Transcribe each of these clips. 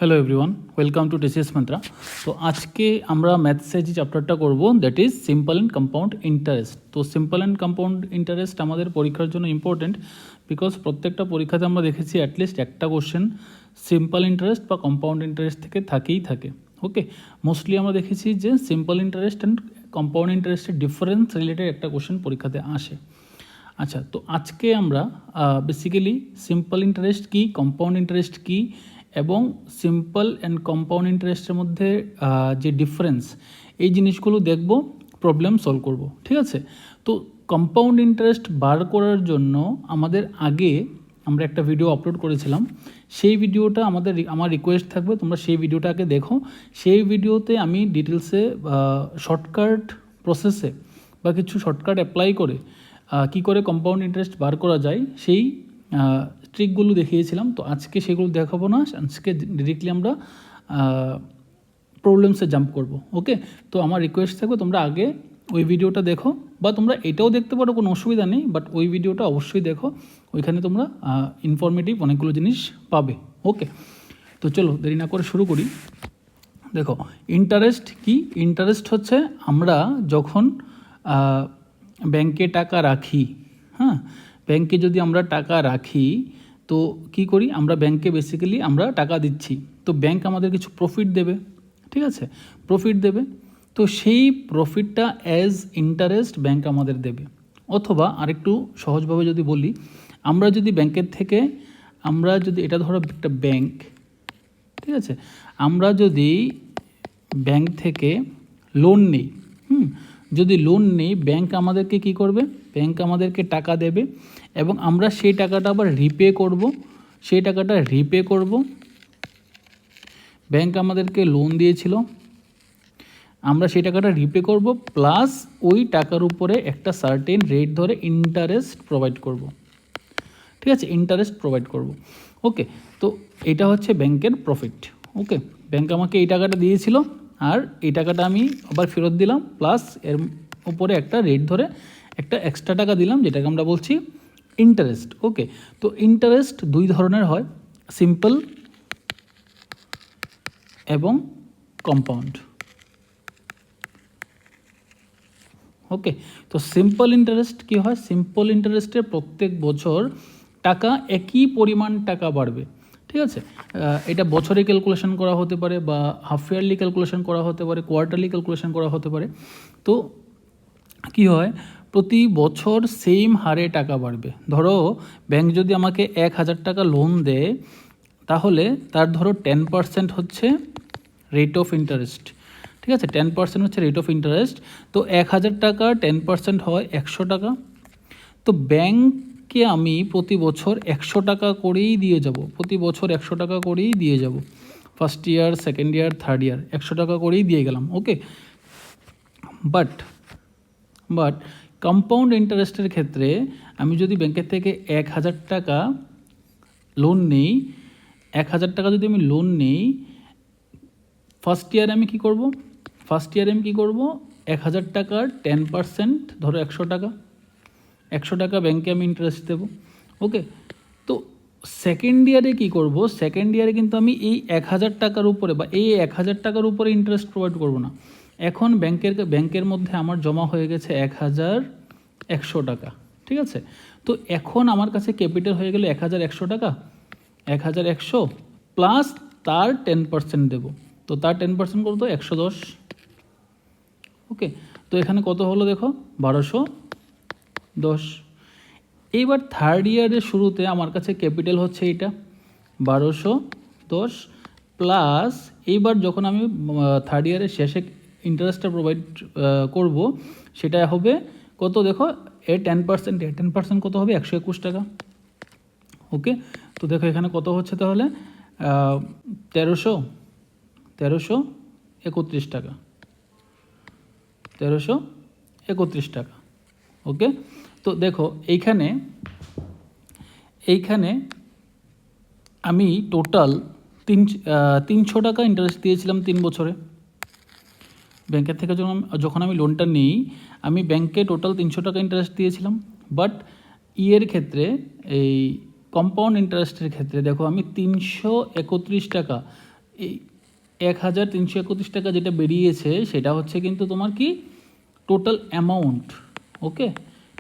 Hello everyone, welcome to TCS mantra. তো আজকে আমরা ম্যাথসের যে চ্যাপ্টারটা করব that is simple and compound interest. তো সিম্পল অ্যান্ড কম্পাউন্ড ইন্টারেস্ট আমাদের পরীক্ষার জন্য ইম্পর্টেন্ট, বিকজ প্রত্যেকটা পরীক্ষাতে আমরা দেখেছি অ্যাটলিস্ট একটা কোশ্চেন সিম্পল ইন্টারেস্ট বা কম্পাউন্ড ইন্টারেস্ট থেকে থাকে। ওকে, মোস্টলি আমরা দেখেছি যে সিম্পল ইন্টারেস্ট অ্যান্ড কম্পাউন্ড ইন্টারেস্টের ডিফারেন্স রিলেটেড একটা কোশ্চেন পরীক্ষাতে আসে। আচ্ছা, তো আজকে আমরা বেসিক্যালি সিম্পল ইন্টারেস্ট কী, কম্পাউন্ড ইন্টারেস্ট কী এবং সিম্পল অ্যান্ড কম্পাউন্ড ইন্টারেস্টের মধ্যে যে ডিফারেন্স, এই জিনিসগুলো দেখব, প্রবলেম সলভ করব। ঠিক আছে, তো কম্পাউন্ড ইন্টারেস্ট বার করার জন্য আমাদের আগে আমরা একটা ভিডিও আপলোড করেছিলাম। সেই ভিডিওটা আমার রিকোয়েস্ট থাকবে তোমরা সেই ভিডিওটাকে দেখো। সেই ভিডিওতে আমি ডিটেলসে শর্টকাট প্রসেসে বা কিছু শর্টকাট অ্যাপ্লাই করে কি করে কম্পাউন্ড ইন্টারেস্ট বার করা যায় সেই ট্রিকগুলো দেখিয়েছিলাম। তো আজকে সেগুলো দেখাবো না, আজকে ডিরেক্টলি আমরা প্রবলেমসে জাম্প করব। ওকে, তো আমার রিকোয়েস্ট থাকবে তোমরা আগে ওই ভিডিওটা দেখো, বা তোমরা এটাও দেখতে পারো, কোনো অসুবিধা নেই, বাট ওই ভিডিওটা অবশ্যই দেখো, ওইখানে তোমরা ইনফরমেটিভ অনেকগুলো জিনিস পাবে। ওকে, তো চলো দেরি না করে শুরু করি। দেখো, ইন্টারেস্ট কি? ইন্টারেস্ট হচ্ছে আমরা যখন ব্যাংকে টাকা রাখি, হ্যাঁ, ব্যাংকে যদি আমরা টাকা রাখি তো কি করি, আমরা ব্যাংকে বেসিক্যালি আমরা টাকা দিচ্ছি, তো ব্যাংক আমাদের কিছু প্রফিট দেবে। ঠিক আছে, প্রফিট দেবে, তো সেই প্রফিটটা অ্যাজ ইন্টারেস্ট ব্যাংক আমাদের দেবে। অথবা আরেকটু সহজভাবে যদি বলি, আমরা যদি ব্যাংকের থেকে এটা ধরো একটা ব্যাংক, ঠিক আছে, আমরা যদি ব্যাংক থেকে লোন নিই, যদি লোন নেই, ব্যাংক আমাদেরকে কি করবে, ব্যাংক আমাদেরকে টাকা দেবে এবং আমরা সেই টাকাটা আবার রিপে করব। ব্যাংক আমাদেরকে লোন দিয়েছিল, আমরা সেই টাকাটা রিপে করব, প্লাস ওই টাকার উপরে একটা সার্টেন রেট ধরে ইন্টারেস্ট প্রোভাইড করব। ঠিক আছে, ইন্টারেস্ট প্রোভাইড করব। ওকে, তো এটা হচ্ছে ব্যাংকের প্রফিট। ওকে, ব্যাংক আমাকে এই টাকাটা দিয়েছিল আর এই টাকাটা আমি আবার ফেরত দিলাম, প্লাস এর উপরে একটা রেট ধরে একটা এক্সট্রা টাকা দিলাম, যেটাকে আমরা বলছি ইন্টারেস্ট। ওকে, তো ইন্টারেস্ট দুই ধরনের হয়, সিম্পল এবং কম্পাউন্ড। ওকে, তো সিম্পল ইন্টারেস্ট কী হয়, সিম্পল ইন্টারেস্টে প্রত্যেক বছর টাকা একই পরিমাণ টাকা বাড়বে। ঠিক আছে, এটা বছরে ক্যালকুলেশন করা হতে পারে, বা হাফ ইয়ারলি ক্যালকুলেশন করা হতে পারে, কোয়ার্টারলি ক্যালকুলেশন করা হতে পারে। তো কি হয়, প্রতি বছর সেম হারে টাকা বাড়বে। ধরো ব্যাংক যদি আমাকে 1,000 টাকা লোন দেয়, তাহলে তার ধরো 10% হচ্ছে রেট অফ ইন্টারেস্ট। ঠিক আছে, 10% হচ্ছে রেট অফ ইন্টারেস্ট। তো 1,000 টাকা 10% হয় 100 টাকা। তো ব্যাংককে আমি প্রতি বছর 100 টাকা করেই দিয়ে যাব, প্রতি বছর 100 টাকা করেই দিয়ে যাব, first year, second year, third year 100 টাকা করেই দিয়ে গেলাম। ওকে, বাট কম্পাউন্ড ইন্টারেস্টের ক্ষেত্রে আমি যদি ব্যাংকের থেকে 1,000 টাকা লোন নেই, 1,000 টাকা যদি আমি লোন নেই, ফার্স্ট ইয়ারে আমি কী করব, 1,000 টাকার 10%, ধরো 100 টাকা ব্যাংকে আমি ইন্টারেস্ট দেবো। ওকে, তো সেকেন্ড ইয়ারে কী করব, সেকেন্ড ইয়ারে কিন্তু আমি এই 1,000 টাকার উপরে বা এই 1,000 টাকার উপরে ইন্টারেস্ট প্রোভাইড করব না। এখন ব্যাংকের মধ্যে আমার জমা হয়ে গেছে 1,100 টাকা। ঠিক আছে, তো এখন আমার কাছে ক্যাপিটাল হয়ে গেল 1,100 টাকা, 1,100 প্লাস তার 10% দেবো। তো তার 10% কত, 110। ওকে, তো এখানে কত হলো দেখো, 1,210। এইবার থার্ড ইয়ারের শুরুতে আমার কাছে ক্যাপিটাল হচ্ছে এইটা 1,210, প্লাস এইবার যখন আমি থার্ড ইয়ারের শেষে ইন্টারেস্টটা প্রোভাইড করব, সেটা হবে কত দেখো, এর 10% কত হবে, 121 টাকা। ওকে, তো দেখো এখানে কত হচ্ছে তাহলে, 1,331 টাকা, 1,331 টাকা। ওকে, তো দেখো এইখানে আমি টোটাল 300 টাকা ইন্টারেস্ট দিয়েছিলাম 3 বছরে ব্যাংকের থেকে। যখন আমি লোনটা নিই, আমি ব্যাংকে টোটাল 300 টাকা ইন্টারেস্ট দিয়েছিলাম, বাট ইয়ের ক্ষেত্রে, এই কম্পাউন্ড ইন্টারেস্টের ক্ষেত্রে দেখো আমি 331 টাকা এই 1331 টাকা যেটা বেরিয়েছে সেটা হচ্ছে কিন্তু তোমার কি টোটাল অ্যামাউন্ট। ওকে,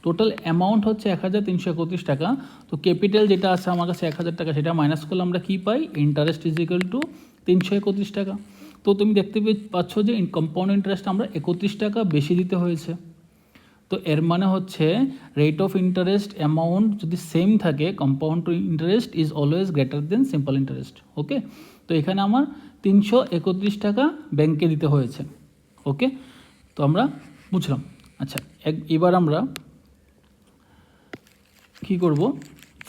টোটাল অ্যামাউন্ট হচ্ছে 1331 টাকা। তো ক্যাপিটাল যেটা আছে আমার কাছে 1000 টাকা, সেটা মাইনাস করলে আমরা কী পাই? ইন্টারেস্ট ইজ ইকুয়াল টু 331 টাকা। তো তুমি দেখতে পাচ্ছ যে কম্পাউন্ড ইন্টারেস্ট আমরা 31 টাকা বেশি দিতে হয়েছে। তো এর মানে হচ্ছে রেট অফ ইন্টারেস্ট অ্যামাউন্ট যদি সেম থাকে, compound interest is always greater than simple interest. Okay, তো এখানে আমার 331 টাকা ব্যাংকে দিতে হয়েছে। ওকে, তো আমরা বুঝলাম। আচ্ছা, এবার আমরা কী করব,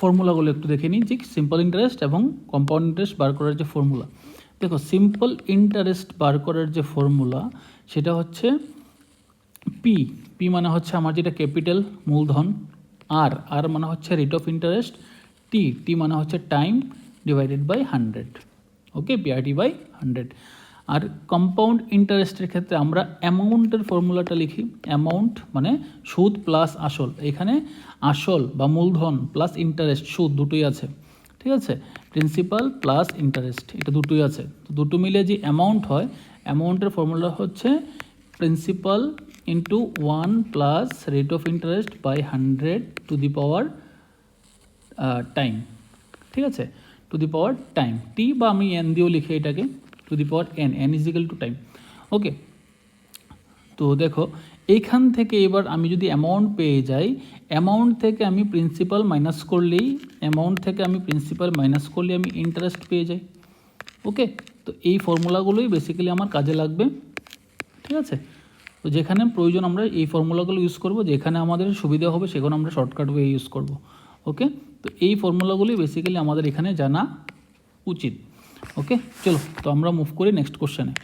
ফর্মুলাগুলো একটু দেখে নিই যে সিম্পল ইন্টারেস্ট এবং কম্পাউন্ড ইন্টারেস্ট বার করার যে ফর্মুলা। দেখো, সিম্পল ইন্টারেস্ট বার করার যে ফর্মুলা সেটা হচ্ছে পি। পি মানে হচ্ছে আমার যেটা ক্যাপিটাল মূলধন, আর মানে হচ্ছে রেট অফ ইন্টারেস্ট, টি মানে হচ্ছে time divided by 100। Okay, PRT by 100। আর কম্পাউন্ড ইন্টারেস্টের ক্ষেত্রে আমরা অ্যামাউন্টের ফর্মুলাটা লিখি। অ্যামাউন্ট মানে সুদ প্লাস আসল। এখানে আসল বা মূলধন প্লাস ইন্টারেস্ট, সুদ দুটোই আছে, ঠিক আছে। প্রিন্সিপাল প্লাস ইন্টারেস্ট, এটা দুটোই আছে। তো দুটো মিলে যে অ্যামাউন্ট হয়, অ্যামাউন্টের ফর্মুলা হচ্ছে principal into 1 plus rate of interest by 100 to the power time, ঠিক আছে, টু দি পাওয়ার টাইম। টি বা আমি এন দিয়েও লিখে এটাকে, to the power n is equal to time. Okay, তো দেখো এইখান থেকে এবার আমি যদি অ্যামাউন্ট পেয়ে যাই, অ্যামাউন্ট থেকে আমি প্রিন্সিপাল মাইনাস করলেই আমি ইন্টারেস্ট পেয়ে যাই। ওকে, তো এই ফর্মুলাগুলোই বেসিক্যালি আমার কাজে লাগবে, ঠিক আছে। তো যেখানে প্রয়োজন আমরা এই ফর্মুলাগুলো ইউজ করব, যেখানে আমাদের সুবিধা হবে সেখানে আমরা শর্টকাট ওয়ে ইউজ করব। ওকে, তো এই ফর্মুলাগুলি বেসিক্যালি আমাদের এখানে জানা উচিত। ওকে, চলো তো আমরা মুভ করি নেক্সট কোশ্চেনে।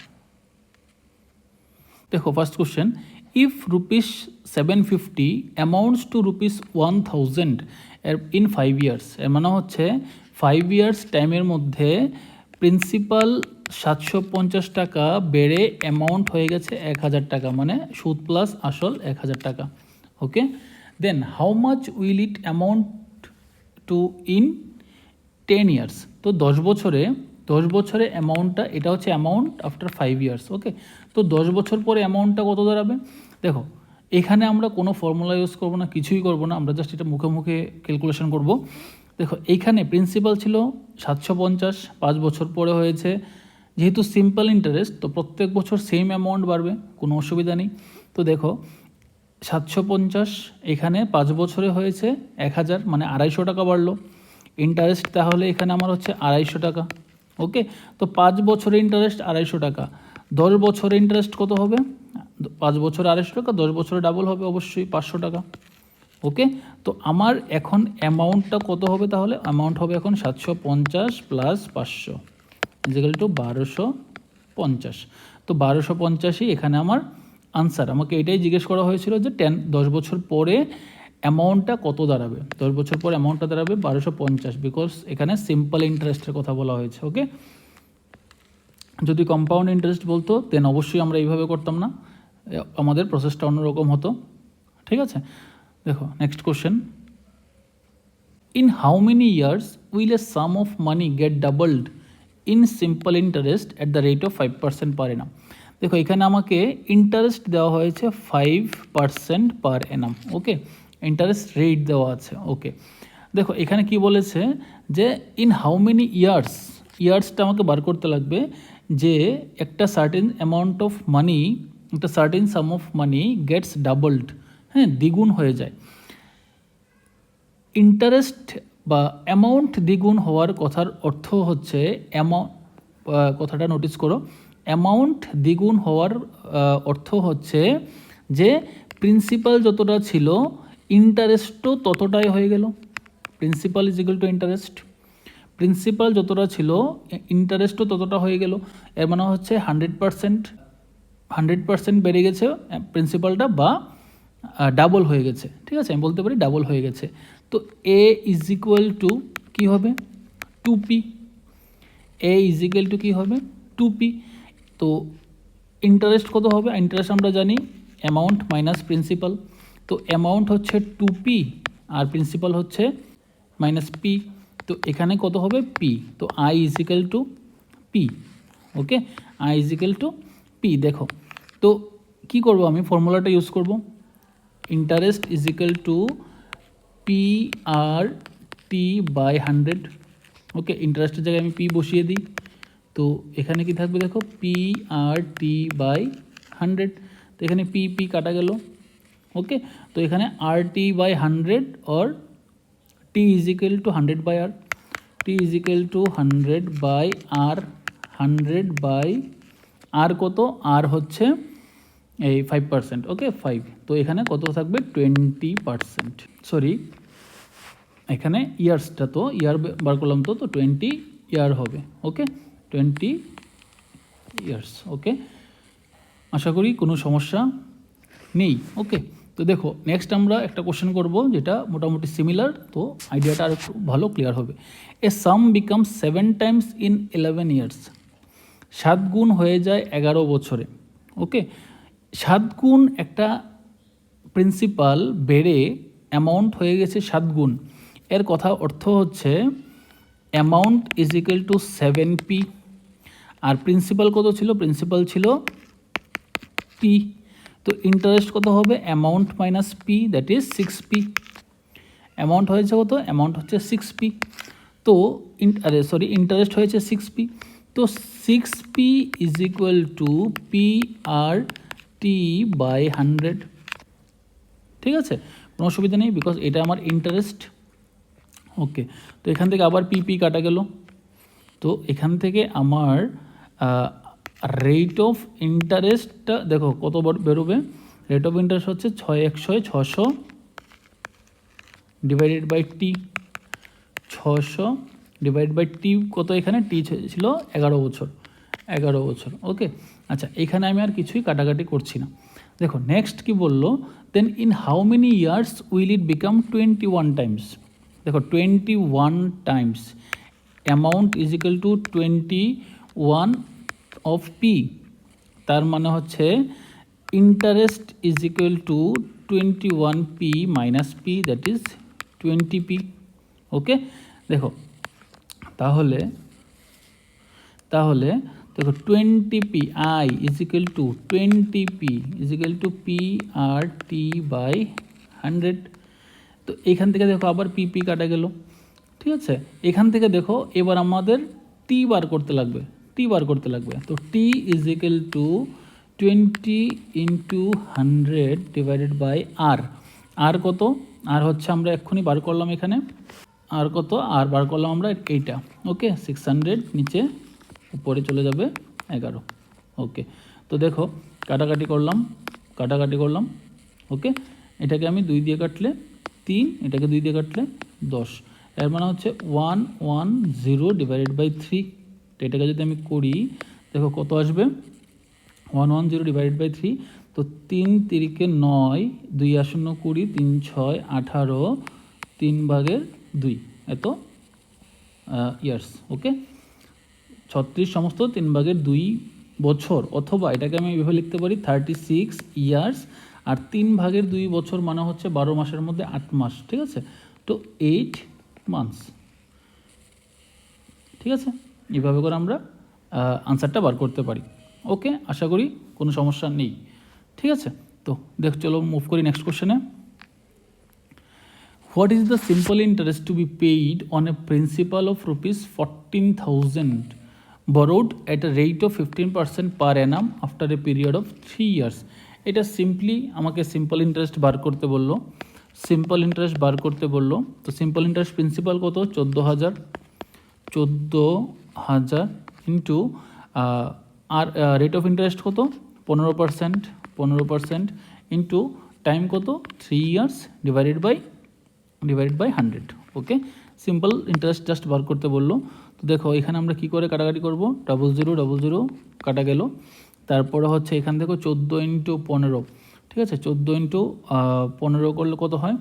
দেখো, first question, if ₹750 amounts two ₹1000 in 5 years. এর মানে হচ্ছে 5 ইয়ার্স টাইমের মধ্যে প্রিন্সিপাল 750 টাকা বেড়ে অ্যামাউন্ট হয়ে গেছে 1000 টাকা, মানে সুদ প্লাস আসল 1000 টাকা। Okay, then how much will it amount to in 10 years. তো 10 বছরে অ্যামাউন্টটা, এটা হচ্ছে অ্যামাউন্ট আফটার 5 ইয়ার্স। ওকে, তো 10 বছর পরে অ্যামাউন্টটা কত দাঁড়াবে? দেখো, এখানে আমরা কোনো ফর্মুলা ইউজ করব না, কিছুই করব না, আমরা জাস্ট এটা মুখে মুখে ক্যালকুলেশন করব। দেখো, এইখানে প্রিন্সিপাল ছিল 750, 5 বছর পরে হয়েছে। যেহেতু সিম্পল ইন্টারেস্ট, তো প্রত্যেক বছর সেম অ্যামাউন্ট বাড়বে, কোনো অসুবিধা নেই। তো দেখো, 750 এখানে 5 বছরে হয়েছে 1000, মানে 250 টাকা বাড়লো ইন্টারেস্ট। তাহলে এখানে আমার হচ্ছে 250 টাকা। ওকে, তো 5 বছরে ইন্টারেস্ট 250 টাকা, 10 বছরে ইন্টারেস্ট কত হবে? 5 বছরে 250 টাকা, 10 বছরে ডাবল হবে অবশ্যই 500 টাকা। ওকে, তো আমার এখন অ্যামাউন্টটা কত হবে? তাহলে অ্যামাউন্ট হবে এখন 750 প্লাস 500 ইজিক্যাল টু 1250। তো 1250ই এখানে আমার আনসার। আমাকে এটাই জিজ্ঞেস করা হয়েছিল যে 10 বছর পরে অ্যামাউন্টটা কত দাঁড়াবে। 10 বছর পরে অ্যামাউন্টটা দাঁড়াবে 1250, বিকজ এখানে সিম্পল ইন্টারেস্টের কথা বলা হয়েছে। ওকে, যদি কম্পাউন্ড ইন্টারেস্ট বলতো দেন অবশ্যই আমরা এইভাবে করতাম না, আমাদের প্রসেসটা অন্যরকম হতো, ঠিক আছে। দেখো, next question, in how many years will a sum of money get doubled in simple interest at the rate of 5% per annum. দেখো, এখানে আমাকে ইন্টারেস্ট দেওয়া হয়েছে 5% per annum. Okay, interest rate দেওয়া আছে। ওকে, দেখো এখানে কি বলেছে যে ইন হাউ মেনি ইয়ার্সটা আমাকে বার করতে লাগবে, যে একটা সার্টেন অ্যামাউন্ট অফ মানি, একটা certain sum of money gets doubled, হ্যাঁ, দ্বিগুণ হয়ে যায়। ইন্টারেস্ট বা অ্যামাউন্ট দ্বিগুণ হওয়ার কথার অর্থ হচ্ছে, কথাটা নোটিস করো, অ্যামাউন্ট দ্বিগুণ হওয়ার অর্থ হচ্ছে যে প্রিন্সিপাল যতটা ছিল ইন্টারেস্টও ততটাই হয়ে গেল। Principal is equal two interest, principal যতটা ছিল ইন্টারেস্টও ততটা হয়ে গেল। এর মানে হচ্ছে 100% বেড়ে গেছে প্রিন্সিপালটা, বা ডাবল হয়ে গেছে, ঠিক আছে, আমি বলতে পারি ডাবল হয়ে গেছে। তো এ ইজ ইকুয়াল টু কী হবে? 2p। A is equal to কী হবে? 2p। তো ইন্টারেস্ট কত হবে? ইন্টারেস্ট আমরা জানি অ্যামাউন্ট মাইনাস প্রিন্সিপাল। তো অ্যামাউন্ট হচ্ছে 2p আর প্রিন্সিপাল হচ্ছে -p। তো এখানে কত হবে? p। তো i is equal to p। Okay, I is equal to P. দেখো তো কী করবো, আমি ফর্মুলাটা ইউজ করব, interest is equal to P R T by 100। Okay, ইন্টারেস্টের জায়গায় আমি পি বসিয়ে দিই, তো এখানে কি থাকবে দেখো, পি আর টি বাই 100। তো এখানে পি পি কাটা গেল। ওকে, তো এখানে আর টি বাই 100 और T is equal to 100 by R, T is equal to 100 by R, 100 by R কত, আর হচ্ছে এই 5%। ওকে 5, তো এখানে কত থাকবে 20%, সরি এখানে ইয়ার্সটা, তো ইয়ার বার করলাম, তো 20 ইয়ার হবে। ওকে 20 ইয়ার্স। ওকে, আশা করি কোনো সমস্যা নেই। ওকে, তো দেখো নেক্সট আমরা একটা কোশ্চেন করব যেটা মোটামুটি সিমিলার, তো আইডিয়াটা আর একটু ভালো ক্লিয়ার হবে। এ সাম বিকাম 7 টাইমস ইন 11 ইয়ার্স, 7 গুণ হয়ে যায় 11 বছরে। ওকে, 7 গুণ একটা প্রিন্সিপাল বেড়ে অ্যামাউন্ট হয়ে গেছে 7 গুণ, এর কথা অর্থ হচ্ছে amount is equal to 7p, আর প্রিন্সিপাল কত ছিল, প্রিন্সিপাল ছিল p, তো ইন্টারেস্ট কত হবে, amount minus p, that is 6p। Amount হয়েছে কত, অ্যামাউন্ট হচ্ছে 6p, তো ইন্টারেস্ট হয়েছে 6p, তো 6p is equal to P R T by 100। ঠিক আছে, কোনো অসুবিধা নেই, বিকজ এটা আমার ইন্টারেস্ট। ওকে, তো এখান থেকে আবার পি কাটা গেল, তো এখান থেকে আমার রেট অফ ইন্টারেস্টটা দেখো কত বেরোবে, রেট অফ ইন্টারেস্ট হচ্ছে 600 divided by T, 600 divide by T কত, এখানে টি ছিল 11 বছর, 11 বছর। ওকে, আচ্ছা এখানে আমি আর কিছুই কাটাকাটি করছি না। দেখো নেক্সট কি বললো, then in how many years will it become 21 times. দেখো 21 times, amount is equal to 21 of P, তার মানে হচ্ছে interest is equal to 21p minus P, that is 20p। Okay, দেখো তাহলে দেখো 20p I is equal to 20p is equal to P R T by 100। তো এখান থেকে দেখো আবার পি কাটা গেল। ঠিক আছে, এখান থেকে দেখো এবার আমাদের টি বার করতে লাগবে, তো T is equal to 20 into 100 divided by R, R কত, আর হচ্ছে আমরা এক্ষুনি বার করলাম এখানে, আর কত, আর বার করলাম আমরা এইটা। ওকে 600 নিচে, উপরে চলে যাবে 11। ওকে, তো দেখো কাটাকাটি করলাম। ওকে, এটাকে আমি 2 দিয়ে কাটলে 3, এটাকে 2 দিয়ে কাটলে 10, এর মানে হচ্ছে 110 ডিভাইডেড বাই 3। তো এটাকে যদি আমি করি দেখো কত আসবে, 110 ডিভাইডেড বাই 3, তো 3 তিরিকে 9, 2 আর 0 20, 3 6 18, 3 ভাগের 2, এত ইয়ার্স। ওকে, 36 সমস্ত 3 ভাগের 2 বছর, অথবা এটাকে আমি এভাবে লিখতে পারি 36 ইয়ার্স, আর 3 ভাগের 2 বছর মানে হচ্ছে 12 মাসের মধ্যে 8 মাস। ঠিক আছে, তো 8 মান্থস। ঠিক আছে, এইভাবে করে আমরা আনসারটা বার করতে পারি। ওকে, আশা করি কোনো সমস্যা নেই। ঠিক আছে, তো চলো মুভ করি নেক্সট কোশ্চেনে। What is the simple interest to be paid on a principal of rupees 14,000 borrowed at a rate of 15% per annum after a period of 3 years? এটা সিম্পলি আমাকে সিম্পল ইন্টারেস্ট বার করতে বললো, তো সিম্পল ইন্টারেস্ট প্রিন্সিপাল কত, 14,000 into R rate of interest কত, 15% into time কত, 3 years divided by 100। Okay, simple interest just বার করতে বললো। তো দেখো এখানে আমরা কি করে কাটাকাটি করব, 00 কাটা গেল, তারপরে হচ্ছে এখান থেকে 14 ইন্টু 15। ঠিক আছে, 14 ইন্টু 15 করলে কত হয়,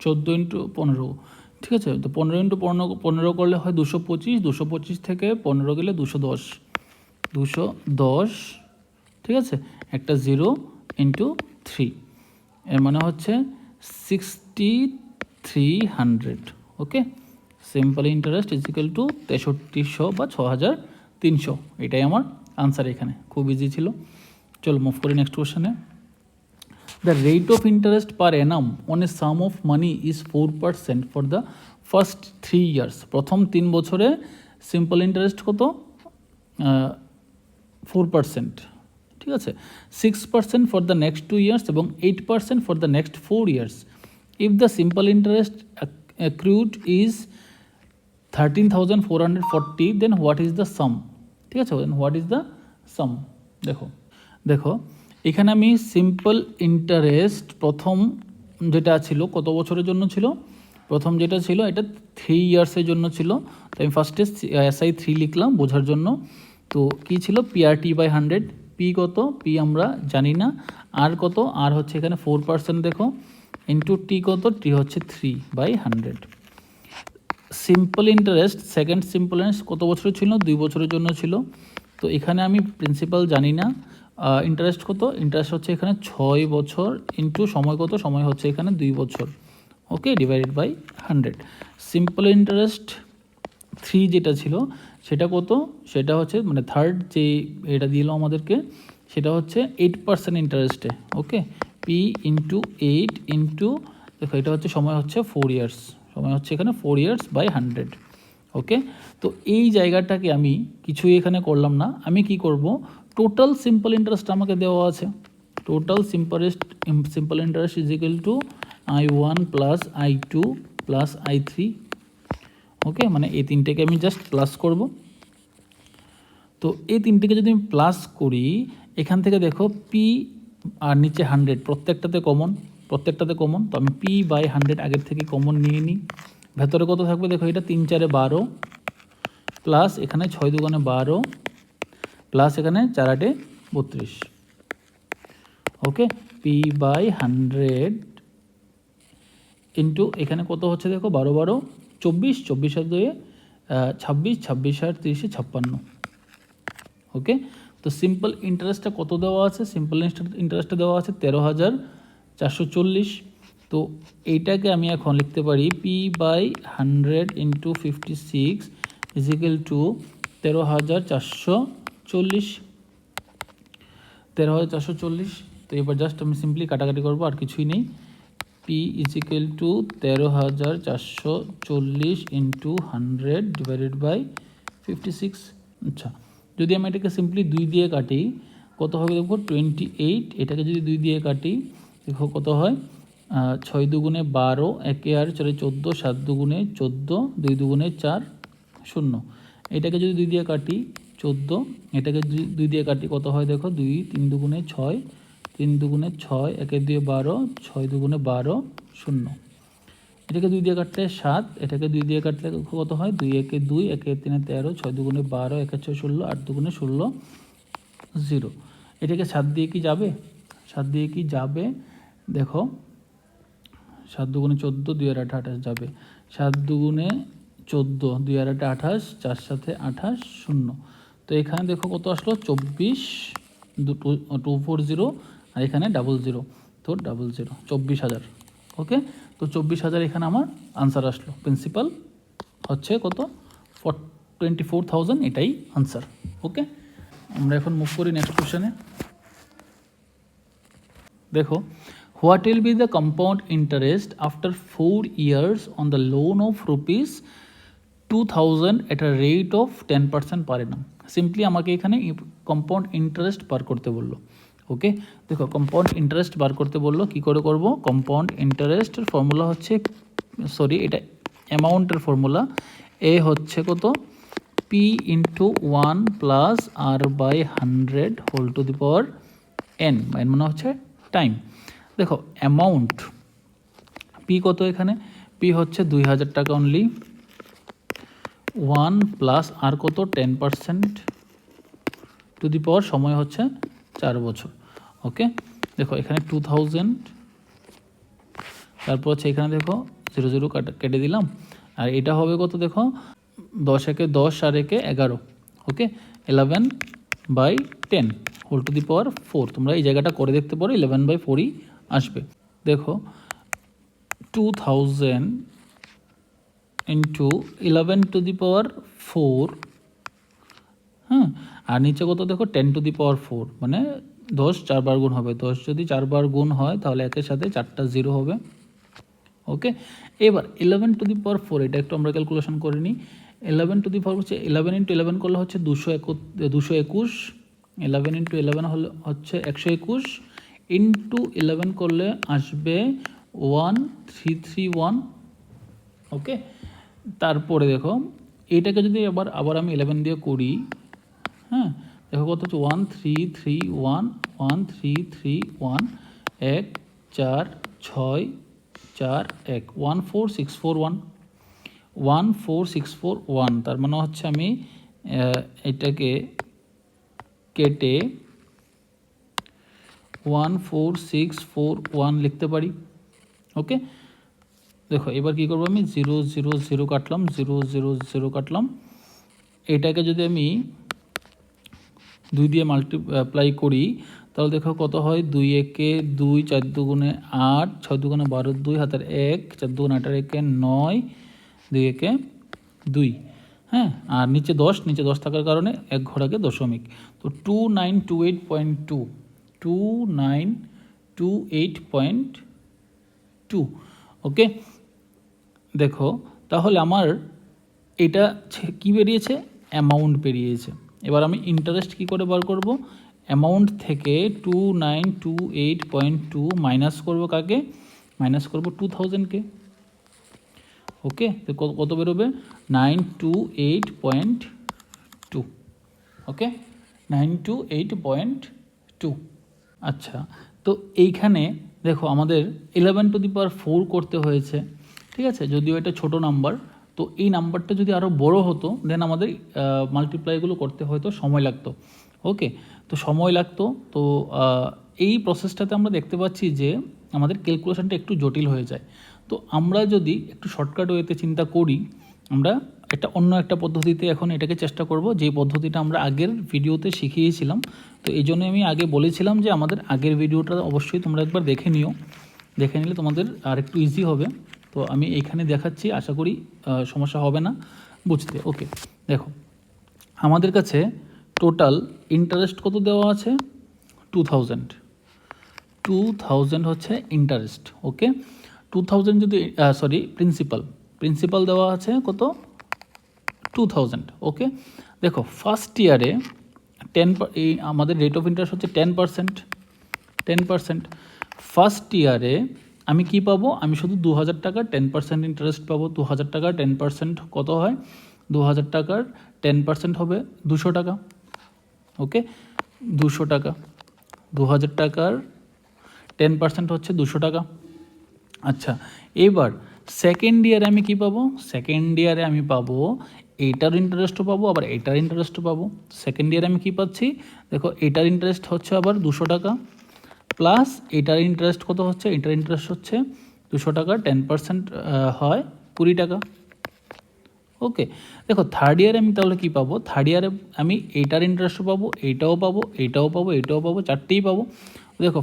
14 ইন্টু 15। ঠিক আছে, তো 15 ইন্টু 15 করলে হয় 225, 225 থেকে 15 গেলে 210। ঠিক আছে, একটা 0 ইন্টু 3, এর মানে হচ্ছে 6300। Okay, simple interest is equal to 6300 বা 6000 300, এটাই আমার আনসার এখানে, খুব ইজি ছিল। চলো মুভ করি নেক্সট কোশ্চেনে। The rate of interest per Anam on a sum of money is 4% for the first 3 years. প্রথম 3 বছরে সিম্পল ইন্টারেস্ট কত? 4%, ঠিক আছে। 6% ফর দ্য নেক্সট 2 ইয়ার্স এবং 8% for the next 4 years. If the simple interest accrued is 13,440, then what is the sum? ঠিক আছে, then what is the sum? দেখো এখানে আমি সিম্পল ইন্টারেস্ট প্রথম যেটা ছিল কত বছরের জন্য ছিল? প্রথম যেটা ছিল এটা 3 ইয়ার্সের জন্য ছিল। তো আমি ফার্স্টে SI 3 লিখলাম বোঝার জন্য। তো কী ছিল? PRT by 100। পি কত? পি আমরা জানি না। আর কত? আর হচ্ছে এখানে 4% দেখো, ইন্টু টি কত? টি হচ্ছে 3/100। Simple interest, second simple interest কত বছরের ছিল? 2 বছরের জন্য ছিল। তো এখানে আমি প্রিন্সিপাল জানি না, ইন্টারেস্ট কত? ইন্টারেস্ট হচ্ছে এখানে 6 বছর ইন্টু সময় কত? সময় হচ্ছে এখানে 2 বছর, ওকে, ডিভাইডেড বাই 100। সিম্পল ইন্টারেস্ট 3 যেটা ছিল সেটা কত? সেটা হচ্ছে মানে থার্ড যে এটা দিল আমাদেরকে, সেটা হচ্ছে 8% ইন্টারেস্টে, ওকে। পি ইন্টু 8 ইন্টু, দেখো এটা হচ্ছে সময় হচ্ছে 4 ইয়ার্স, সময় হচ্ছে এখানে 4 ইয়ার্স বাই 100, ওকে। তো এই জায়গাটাকে আমি কিছুই এখানে করলাম না, আমি কি করব? টোটাল সিম্পল ইন্টারেস্ট আমাকে দেওয়া আছে। Total simple interest is equal two I1 plus I2 plus I3, ওকে। মানে এই তিনটেকে আমি জাস্ট প্লাস করব। তো এই তিনটেকে যদি আমি প্লাস করি, এখান থেকে দেখো পি আর নিচে 100 প্রত্যেকটাতে কমন, তো আমি P/100 আগের থেকে কমন নিয়ে নিই। ভেতরে কত থাকবে? দেখো এটা 3 4 12 প্লাস এখানে 6 2 12 প্লাস এখানে 4 8 32, ওকে। P/100 ইন্টু এখানে কত হচ্ছে দেখো 12 12 24, 24 আর 2 26, 26 আর 30 56, ওকে। তো সিম্পল ইন্টারেস্টটা কত দেওয়া আছে? সিম্পল ইন্টারেস্টটা দেওয়া আছে 13,440। তো এইটাকে আমি এখন লিখতে পারি P/100 into 56 is equal to 13,440, 13,440। তো এবার জাস্ট আমি সিম্পলি কাটাকাটি করবো, আর কিছুই নেই। P is equal to 13,440 into 100 divided by 56। আচ্ছা, যদি আমি এটাকে সিম্পলি 2 দিয়ে কাটি কত হবে দেখো? 28। এটাকে যদি 2 দিয়ে কাটি দেখো কত হয়? 6 2 12, একে আর 4 14, 7 2 14, 2 2 4 0। এটাকে যদি 2 দিয়ে কাটি 14, এটাকে 2 দিয়ে কাটি কত হয় দেখো? 2 3 2 6, 3 2 6, একে 2 12, 6 2 12 0। এটাকে 2 দিয়ে কাটলে 7, এটাকে 2 দিয়ে কাটলে কত হয়? 2 একে 2, একে 3 13, 6 2 12, একে 6 16, 8 2 16 0। এটাকে 7 দিয়ে কি যাবে? 7 দিয়ে কি যাবে? দেখো 7 2 14, 2 আর 8 28 যাবে। 7 2 14, 2 আর 8 28, 4 সাথে 28 0। তো এখানে দেখো কত আসলো? 24 240, আর এখানে 00, তো 00 24,000, ওকে। তো 24,000 এখানে আমার আনসার আসলো। প্রিন্সিপাল হচ্ছে কত? 24,000, এটাই আনসার, ওকে। আমরা এখন মুভ করি নেক্সট কোশ্চেনে। দেখো, what will B the compound interest after 4 years on the loan of rupees 2,000 at a rate of 10% per Enam. Simply আমাকে এখানে কম্পাউন্ড ইন্টারেস্ট বার করতে বললো, ওকে। দেখো কম্পাউন্ড ইন্টারেস্ট বার করতে বললো, কী করে করব? কম্পাউন্ড ইন্টারেস্টের ফর্মুলা হচ্ছে, সরি এটা অ্যামাউন্টের ফর্মুলা, এ হচ্ছে কত? P into 1 plus R/100 whole to the power n, মানে হচ্ছে টাইম। দেখো অ্যামাউন্ট পি কত? এখানে পি হচ্ছে 2,000 টাকা অনলি, 1 প্লাস আর কত? 10% টু দি পাওয়ার, সময় হচ্ছে 4 বছর, ওকে। দেখো এখানে 2,000, তারপর হচ্ছে এখানে দেখো 0 0 কেটে দিলাম, আর এটা হবে কত? দেখো 10 একে 10 আর একে 11, ওকে। 11/10 হোল টু দি পাওয়ার 4। তোমরা এই জায়গাটা করে দেখতে পারো, 11/4ই আসবে। দেখো 2,000 ইন্টু 11 টু দি পাওয়ার 4, আর নিচে কত দেখো 10⁴, মানে 10 4 বার গুণ হবে, 10 যদি 4 বার গুণ হয় তাহলে একের সাথে 4টা 0 হবে। ওকে, এবার 11⁴, এটা একটু আমরা ক্যালকুলেশন করে নিই। 11⁴ হচ্ছে 11 × 11 করলে হচ্ছে 221, 11 × 11 হলে হচ্ছে 121, ইন্টু 11 করলে আসবে 1331। ওকে, তারপরে দেখো এইটাকে যদি আবার আমি 11 দিয়ে করি, হ্যাঁ দেখো কত হচ্ছে 1331, 1331, 1 4 6 4 1, 14641, 14641। তার মানে হচ্ছে আমি এটাকে কেটে 14641 লিখতে পারি। ওকে, দেখো এবার কি করবো, আমি 0 0 0 কাটলাম, 0 0 0 কাটলাম। এটাকে যদি আমি 2 দিয়ে মাল্টিপ্লাই করি তাহলে দেখো কত হয়, 2 একে 2, 4 দুগুণে 8, 6 দুগুণে 12, 2 হাতের 1, 4 দুগুণে 8 একে 9, 2 একে 2, হ্যাঁ আর নিচে 10 থাকার কারণে 1 ঘোড়াকে দশমিক, তো 2928.2, 2928.2। ওকে, দেখো তাহলে আমার এটা কি বেরিয়েছে, অ্যামাউন্ট বেরিয়েছে। এবার আমি ইন্টারেস্ট কি করে বার করব, অ্যামাউন্ট থেকে 2928.2 মাইনাস করব কাকে, মাইনাস করব 2000-কে। ওকে, তো কত বেরোবে, 928.2। ওকে, 928.2। আচ্ছা, তো এইখানে দেখো আমাদের 11⁴ করতে হয়েছে, ঠিক আছে, যদিও এটা ছোট নাম্বার, তো এই নাম্বারটা যদি আরও বড় হতো দেন আমাদের মাল্টিপ্লাইগুলো করতে হয়তো সময় লাগতো। ওকে, তো সময় লাগতো, তো এই প্রসেসটাতে আমরা দেখতে পাচ্ছি যে আমাদের ক্যালকুলেশনটা একটু জটিল হয়ে যায়। তো আমরা যদি একটু শর্টকাট ওয়েতে চিন্তা করি, আমরা অন্য একটা পদ্ধতিতে এখন এটাকে চেষ্টা করব, যে পদ্ধতিটা আমরা আগের ভিডিওতে শিখিয়েছিলাম। তো এই জন্য আমি আগে বলেছিলাম যে আমাদের আগের ভিডিওটা অবশ্যই তোমরা একবার দেখে নিও, দেখে নিলে তোমাদের আর একটু ইজি হবে। তো আমি এইখানে দেখাচ্ছি, আশা করি সমস্যা হবে না বুঝতে। ওকে, দেখো আমাদের কাছে টোটাল ইন্টারেস্ট কত দেওয়া আছে, 2000 হচ্ছে ইন্টারেস্ট। ওকে, 2000 যদি প্রিন্সিপাল দেওয়া আছে কত, 2000। ওকে, দেখো ফার্স্ট ইয়ারে এই আমাদের রেট অফ ইন্টারেস্ট হচ্ছে 10%। ফার্স্ট ইয়ারে আমি কি পাবো, আমি শুধু 2000 টাকার 10% ইন্টারেস্ট পাবো। 2000 টাকার 10% কত হয়, 2000 টাকার 10% হবে 200 টাকা। ওকে, 200 টাকা, 2000 টাকার 10% হচ্ছে 200 টাকা। আচ্ছা, এবার সেকেন্ড ইয়ারে আমি কি পাবো, সেকেন্ড ইয়ারে আমি পাবো এইটার ইন্টারেস্টও পাবো, আবার এইটার ইন্টারেস্টও পাবো। সেকেন্ড ইয়ারে আমি কি পাচ্ছি, দেখো এইটার ইন্টারেস্ট হচ্ছে আবার 200 টাকা, প্লাস এটার ইন্টারেস্ট কত হচ্ছে, এটার ইন্টারেস্ট হচ্ছে 200 টাকা, 10% হয় 20 টাকা। ওকে, দেখো থার্ড ইয়ারে আমি তাহলে কী পাবো, থার্ড ইয়ারে আমি এইটার ইন্টারেস্টও পাবো, এইটাও পাবো, এইটাও পাবো, এইটাও পাবো, চারটেই পাবো। দেখো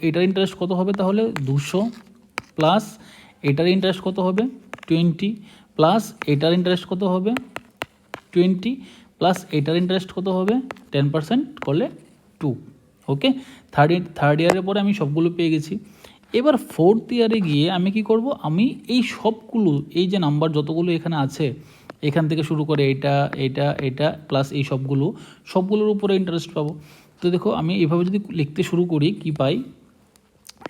এটার ইন্টারেস্ট কত হবে তাহলে 200, প্লাস এটার ইন্টারেস্ট কত হবে 20, প্লাস এটার ইন্টারেস্ট কত হবে 20, প্লাস এটার ইন্টারেস্ট কত হবে 10% করলে 2। ওকে, থার্ড ইয়ারের পরে আমি সবগুলো পেয়ে গেছি। এবার ফোর্থ ইয়ারে গিয়ে আমি কি করব, আমি এই সবগুলো, এই যে নাম্বার যতগুলো এখানে আছে, এখান থেকে শুরু করে এটা এটা এটা প্লাস এই সবগুলোর উপরে ইন্টারেস্ট পাবো। তো দেখো আমি এইভাবে যদি লিখতে শুরু করি, কি পাই,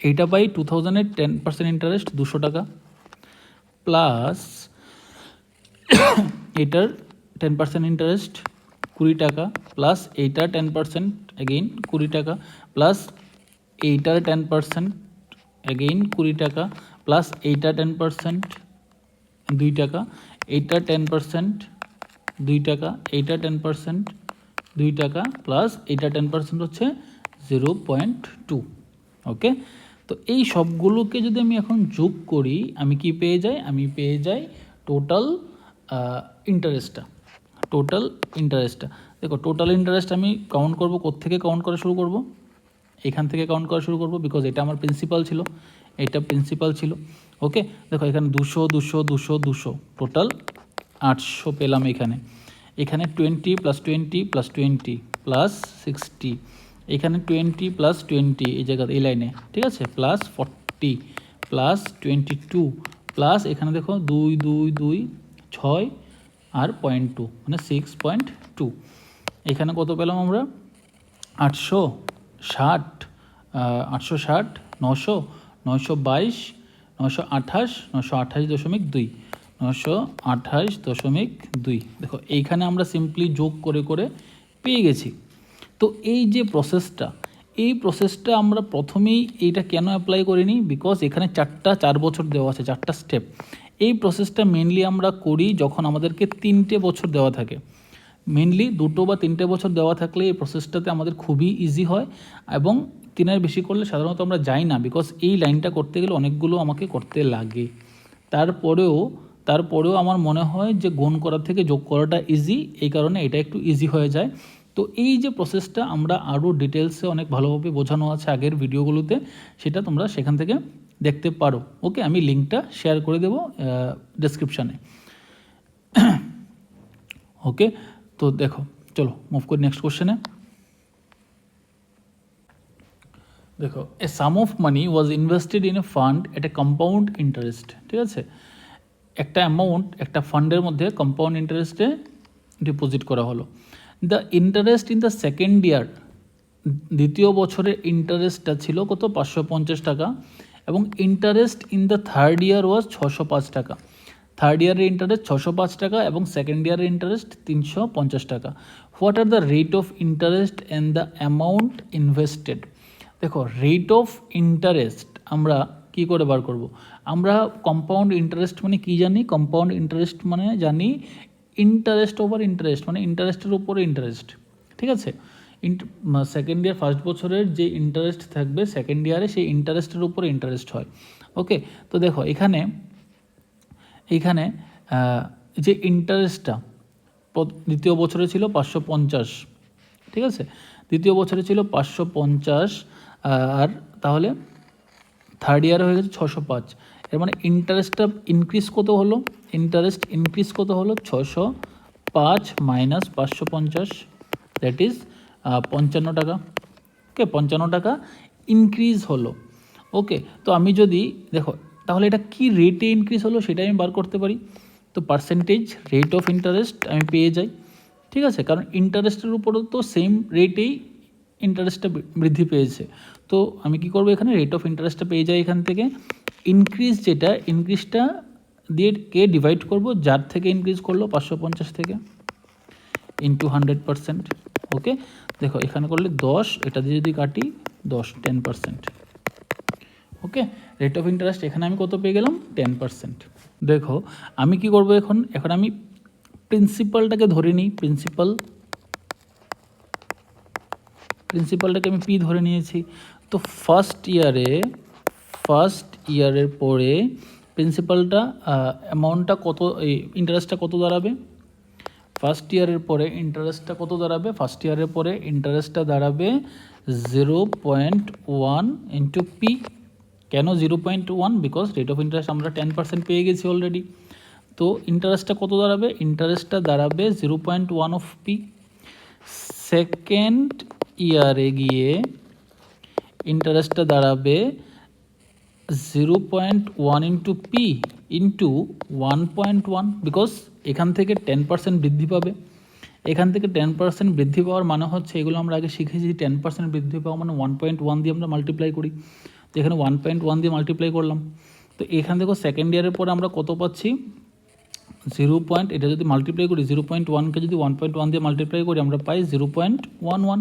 এইটা পাই 2000-এর 10% ইন্টারেস্ট 200 টাকা, প্লাস এটার 10% ইন্টারেস্ট 20 টাকা, প্লাস এইটার 10% এগেইন 20 টাকা, প্লাস এইটার 10% এগেইন 20 টাকা, প্লাস এইটা 10% 2 টাকা, এইটা 10% 2 টাকা, এইটা 10% 2 টাকা, প্লাস এইটা 10% হচ্ছে 0.2। ওকে, তো এই সবগুলোকে যদি আমি এখন যোগ করি, আমি কি পেয়ে যাই, আমি পেয়ে যাই টোটাল ইন্টারেস্টটা। দেখো টোটাল ইন্টারেস্ট আমি কাউন্ট করবো, কোত্থেকে কাউন্ট করা শুরু করব, এখান থেকে কাউন্ট করা শুরু করবো, বিকজ এটা আমার প্রিন্সিপাল ছিল, এটা প্রিন্সিপাল ছিল। ওকে, দেখো এখানে 200 200 200 200, টোটাল 800 পেলাম। এখানে 20 + 20 + 20 প্লাস 60, এখানে 20 প্লাস 20 এই জায়গাতে এই লাইনে, ঠিক আছে, প্লাস 40 প্লাস 22 প্লাস এখানে দেখো 2 2 2 6 আর 0.2 মানে 6.2। এখানে কত পেলাম আমরা 860, 860, 900, 922, 928, 928.2, 928.2। দেখো এইখানে আমরা সিম্পলি যোগ করে করে পেয়ে গেছি। তো এই যে প্রসেসটা, এই প্রসেসটা আমরা প্রথমেই এইটা কেন অ্যাপ্লাই করিনি, বিকজ এখানে 4 বছর দেওয়া আছে, 4টা স্টেপ। এই প্রসেসটা মেনলি আমরা করি যখন আমাদেরকে 3টে বছর দেওয়া থাকে। মেনলি 2 বা 3টে বছর দেওয়া থাকলে এই প্রসেসটাতে আমাদের খুবই ইজি হয়, এবং 3-এর বেশি করলে সাধারণত আমরা যাই না, বিকজ এই লাইনটা করতে গেলে অনেকগুলো আমাকে করতে লাগে। তারপরেও আমার মনে হয় যে গুণ করার থেকে যোগ করাটা ইজি, এই কারণে এটা একটু ইজি হয়ে যায়। তো এই যে প্রসেসটা আমরা আরও ডিটেলসে অনেক ভালোভাবে বোঝানো আছে আগের ভিডিওগুলোতে, সেটা তোমরা সেখান থেকে দেখতে পারো। ওকে, আমি লিঙ্কটা শেয়ার করে দেবো ডেসক্রিপশানে। ওকে, তো দেখো চলো মুভ করি নেক্সট কোশ্চেনে। দেখো, a sum of money was invested in a fund at a compound interest. ঠিক আছে, একটা অ্যামাউন্ট একটা ফান্ডের মধ্যে কম্পাউন্ড ইন্টারেস্টে ডিপোজিট করা হলো। The interest in the second year, দ্বিতীয় বছরের ইন্টারেস্টটা ছিল কত, 550 টাকা, এবং interest in the third year was 605 টাকা। থার্ড ইয়ারের ইন্টারেস্ট 605 টাকা এবং সেকেন্ড ইয়ারের ইন্টারেস্ট 350 টাকা। What are the rate of interest and the amount invested. দেখো, রেট অফ ইন্টারেস্ট আমরা কি করে বার করব? আমরা কম্পাউন্ড ইন্টারেস্ট মানে কি জানি? কম্পাউন্ড ইন্টারেস্ট মানে জানি ইন্টারেস্ট ওভার ইন্টারেস্ট, মানে ইন্টারেস্টের উপরে ইন্টারেস্ট। ঠিক আছে, সেকেন্ড ইয়ার ফার্স্ট বছরের যে ইন্টারেস্ট থাকবে সেকেন্ড ইয়ারে সেই ইন্টারেস্টের উপরে ইন্টারেস্ট হয়। ওকে, তো দেখো এইখানে যে ইন্টারেস্টটা দ্বিতীয় বছরে ছিল 550, ঠিক আছে, দ্বিতীয় বছরে ছিল 550, আর তাহলে থার্ড ইয়ারে হয়ে গেছে 605। এর মানে ইন্টারেস্টটা ইনক্রিজ কত হলো? ইন্টারেস্ট ইনক্রিজ কত হলো? 605 মাইনাস 550, দ্যাট ইজ 55 টাকা। ওকে, 55 টাকা ইনক্রিজ হলো। ওকে, তো আমি যদি দেখো তাহলে এটা কি রেটে ইনক্রিজ হলো সেটা আমি বার করতে পারি। তো পার্সেন্টেজ রেট অফ ইন্টারেস্ট আমি পেয়ে যাই। ঠিক আছে, কারণ ইন্টারেস্টের উপরও তো সেম রেটেই ইন্টারেস্টটা বৃদ্ধি পেয়েছে। তো আমি কি করব, এখানে রেট অফ ইন্টারেস্টটা পেয়ে যাই এখান থেকে। ইনক্রিজ যেটা, ইনক্রিজটা দিয়ে কে ডিভাইড করব, যার থেকে ইনক্রিজ করলো 550 থেকে, ইন্টু 100%। ওকে, দেখো এখানে করলে 10, এটা দিয়ে যদি কাটি 10, 10%। ওকে, রেট অফ ইন্টারেস্ট এখানে আমি কত পেয়ে গেলাম? 10%। দেখো আমি কি করব, এখন আমি প্রিন্সিপালটাকে ধরে নিই। প্রিন্সিপালটাকে আমি পি ধরে নিয়েছি। তো ফার্স্ট ইয়ারের পরে প্রিন্সিপালটা অ্যামাউন্টটা কত, এই ইন্টারেস্টটা কত দাঁড়াবে? ফার্স্ট ইয়ারের পরে ইন্টারেস্টটা কত দাঁড়াবে? ফার্স্ট ইয়ারের পরে ইন্টারেস্টটা দাঁড়াবে 0.1 ইন্টু পি। কেন 0.1? বিকজ রেট অফ ইন্টারেস্ট আমরা 10% পেয়ে গেছি অলরেডি। তো ইন্টারেস্টটা কত দাঁড়াবে? ইন্টারেস্টটা দাঁড়াবে 0.1 অফ পি। সেকেন্ড ইয়ারে গিয়ে ইন্টারেস্টটা দাঁড়াবে 0.1 ইন্টু পি ইন্টু 1.1, বিকজ এখান থেকে 10% বৃদ্ধি পাবে। এখান থেকে 10% বৃদ্ধি পাওয়ার মানে হচ্ছে, এগুলো আমরা আগে শিখেছি, 10% বৃদ্ধি পাওয়া মানে 1.1 দিয়ে আমরা মাল্টিপ্লাই করি। তো এখানে 1.1 দিয়ে মাল্টিপ্লাই করলাম। তো এখান থেকে সেকেন্ড ইয়ারের পরে আমরা কত পাচ্ছি? 0. এটা যদি মাল্টিপ্লাই করি, 0.1কে যদি 1.1 দিয়ে মাল্টিপ্লাই করি আমরা পাই 0.11।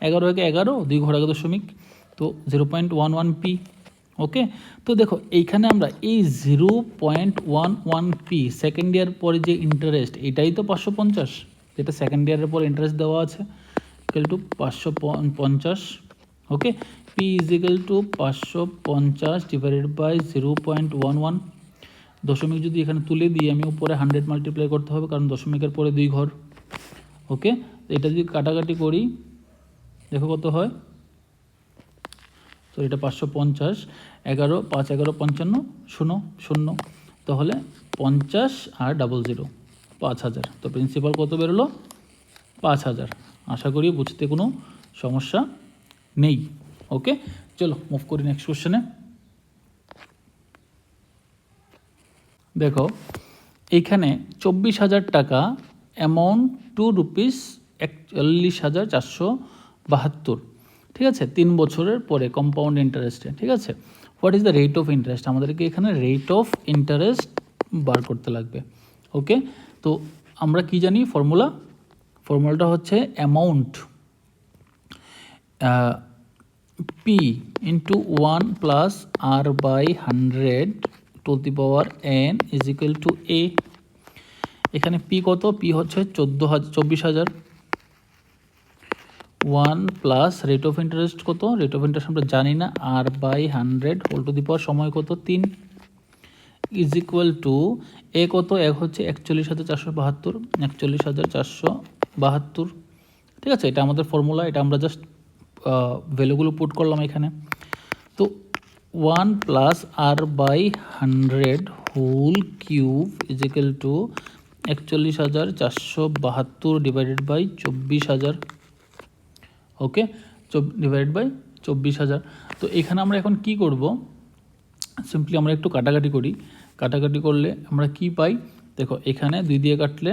11 থেকে 11, 2 ঘর 11 দশমিক, তো 0.11 পি। ওকে, তো দেখো এইখানে আমরা এই 0.11 পি সেকেন্ড ইয়ার পরে যে ইন্টারেস্ট, এটাই তো 550, যেটা সেকেন্ড ইয়ারের পর ইন্টারেস্ট দেওয়া আছে, equal to 550। Okay, P is equal to 550 divided by 0.11। দশমিক যদি এখানে তুলে দিই আমি, উপরে 100 মাল্টিপ্লাই করতে হবে, কারণ দশমিকের পরে 2 ঘর। ওকে, এটা যদি কাটাকাটি করি দেখো কত হয়। তো এটা 550, 11, 5, 11, 55, 0, 0, তাহলে 50 আর 00, 5000। তো প্রিন্সিপাল কত বেরোলো? 5000। আশা করি বুঝতে কোনো সমস্যা নেই। ওকে, চলো মুভ করি নেক্সট কোশ্চেনে। দেখো এইখানে 24,000 টাকা অ্যামাউন্ট ₹41,472, ঠিক আছে, 3 বছরের পরে কম্পাউন্ড ইন্টারেস্টে, ঠিক আছে। What is the rate of interest? আমাদেরকে এখানে রেট অফ ইন্টারেস্ট বার করতে লাগবে। ওকে, তো আমরা কি জানি ফর্মুলাটা হচ্ছে amount P into 1 plus R by 100 to the power n is equal to A. এখানে পি কত? পি হচ্ছে 24,000। 1 প্লাস রেট অফ ইন্টারেস্ট কত? রেট অফ ইন্টারেস্ট আমরা জানি না, R by 100 whole to the power সময় কত? 3 ইজ ইকুয়াল টু এ কত? এক হচ্ছে 41,472, 41,472, ঠিক আছে। এটা আমাদের ফর্মুলা, এটা আমরা জাস্ট ভ্যালুগুলো পুট করলাম এখানে। তো 1 plus R by 100 whole cube is equal to 41,472 divided by 24,000। Okay, divided by 24,000। তো এখানে আমরা এখন কি করব? সিম্পলি আমরা একটু কাটাকাটি করি। কাটাকাটি করলে আমরা কি পাই? দেখো এখানে 2 দিয়ে কাটলে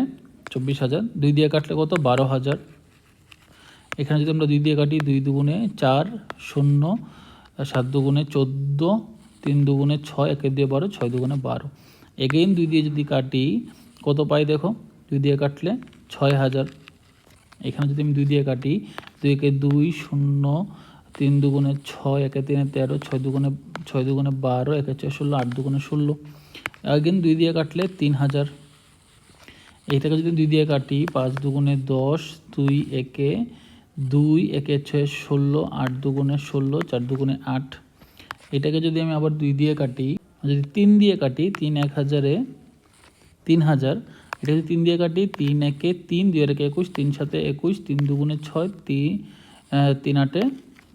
24,000, 2 দিয়ে কাটলে কত? 12,000। এখানে যদি আমরা 2 দিয়ে কাটি, 2 দুগুণে 4, 0, 7 দুগুণে 14, 3 দুগুণে 6, 1 দিয়ে 12, 6 দুগুণে 12। এগেইন 2 দিয়ে যদি কাটি কত পাই? দেখো 2 দিয়ে কাটলে 6,000। এখানে যদি আমি 2 দিয়ে কাটি, 2 একে 2, 0, 3 দুগুণে 6, 1 3 13, 6 দুগুণে 12, 1 4 16, 8 দুগুণে 16। এগেইন 2 দিয়ে কাটলে 3,000। এইটাকে যদি 2 দিয়ে কাটি, 5 দুগুণে 10, 2 একে 2, 1 6 16, 8 দুগুণে 16, 4 দুগুণে 8। এটাকে যদি আমি আবার 2 দিয়ে কাটি, যদি 3 দিয়ে কাটি, 3 1,000-এ 3,000। এটা যদি 3 দিয়ে কাটি, 3 একে 3, 2 একে 21, 3 7 21, 3 দুগুণে 6, 3 8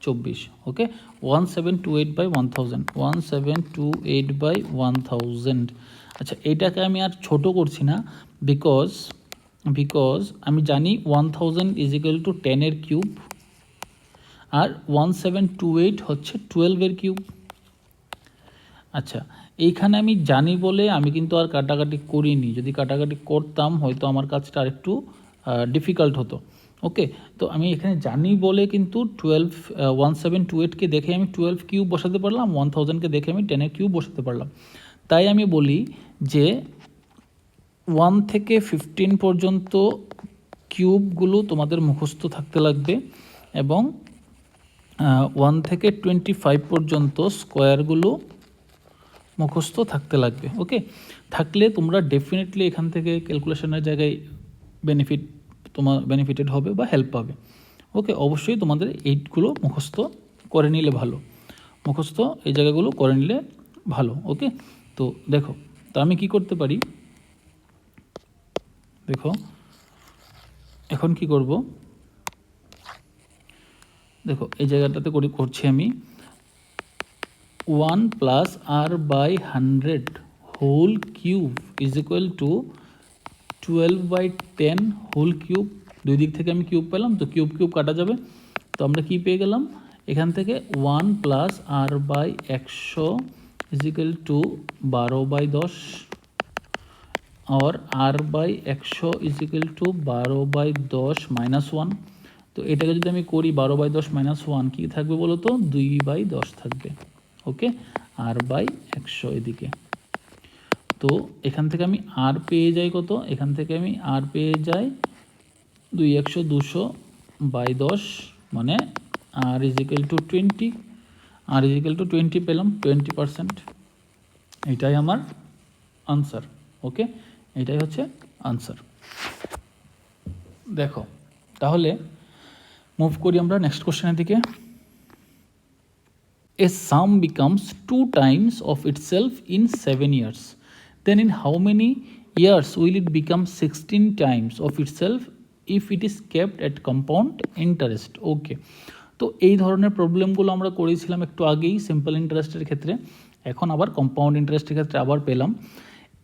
24। Okay, 1728 by 1000, 1728 by 1000। আচ্ছা, এইটাকে আমি আর ছোট করছি না, বিকজ আমি জানি 1000 ইজ ইকুয়াল টু 10-এর কিউব, আর 1728 হচ্ছে 12-এর কিউব। আচ্ছা, এইখানে আমি জানি বলে আমি কিন্তু আর কাটাকাটি করিনি। যদি কাটাকাটি করতাম হয়তো আমার কাজটা আর একটু ডিফিকাল্ট হতো। ওকে, তো আমি এখানে জানি বলে কিন্তু 1728কে দেখে আমি 12 কিউব বসাতে পারলাম, 1000কে দেখে আমি 10-এর কিউব বসাতে পারলাম। তাই আমি বলি যে 1 থেকে 15 পর্যন্ত কিউবগুলো তোমাদের মুখস্থ থাকতে লাগবে, এবং 1 থেকে 25 পর্যন্ত স্কোয়ারগুলো মুখস্থ থাকতে লাগবে। ওকে, থাকলে তোমরা ডেফিনেটলি এখান থেকে ক্যালকুলেশনের জায়গায় বেনিফিটেড হবে বা হেল্প পাবে। ওকে, অবশ্যই তোমাদের এইগুলো মুখস্থ করে নিলে ভালো, মুখস্থ এই জায়গাগুলো করে নিলে ভালো। ওকে, তো দেখো, তো আমি কি করতে পারি? দেখো এখন কি করব? দেখো এই জায়গাটাতে করছি আমি 1 plus R by 100 whole cube is equal to 12 by 10 whole cube. দুই দিক থেকে আমি কিউব পেলাম, তো কিউব কাটা যাবে। তো আমরা কি পেয়ে গেলাম এখান থেকে? 1 plus R by 100 is equal to 12 by 10, और r by 100 is equal to 12 by 10 minus 1। তো এটাকে যদি আমি করি 12 বাই 10 মাইনাস 1 কী থাকবে বলো তো? 2 বাই 10 থাকবে। ওকে, r বাই 100 এদিকে। তো এখান থেকে আমি r পেয়ে যাই কত? এখান থেকে আমি r পেয়ে যাই 2 100 200 বাই 10, মানে r is equal to 20। r is equal to 20 পেলাম, 20%। এটাই আমার আনসার। ওকে, এটাই হচ্ছে আনসার। দেখো তাহলে মুভ করি আমরা নেক্সট কোশ্চেনের দিকে। A sum becomes 2 times of itself in 7 years. Then in how many years will it become 16 times of itself if it is kept at compound interest? ওকে, তো এই ধরনের প্রবলেমগুলো আমরা করেছিলাম একটু আগেই সিম্পল ইন্টারেস্টের ক্ষেত্রে, এখন আবার কম্পাউন্ড ইন্টারেস্টের ক্ষেত্রে আবার পেলাম।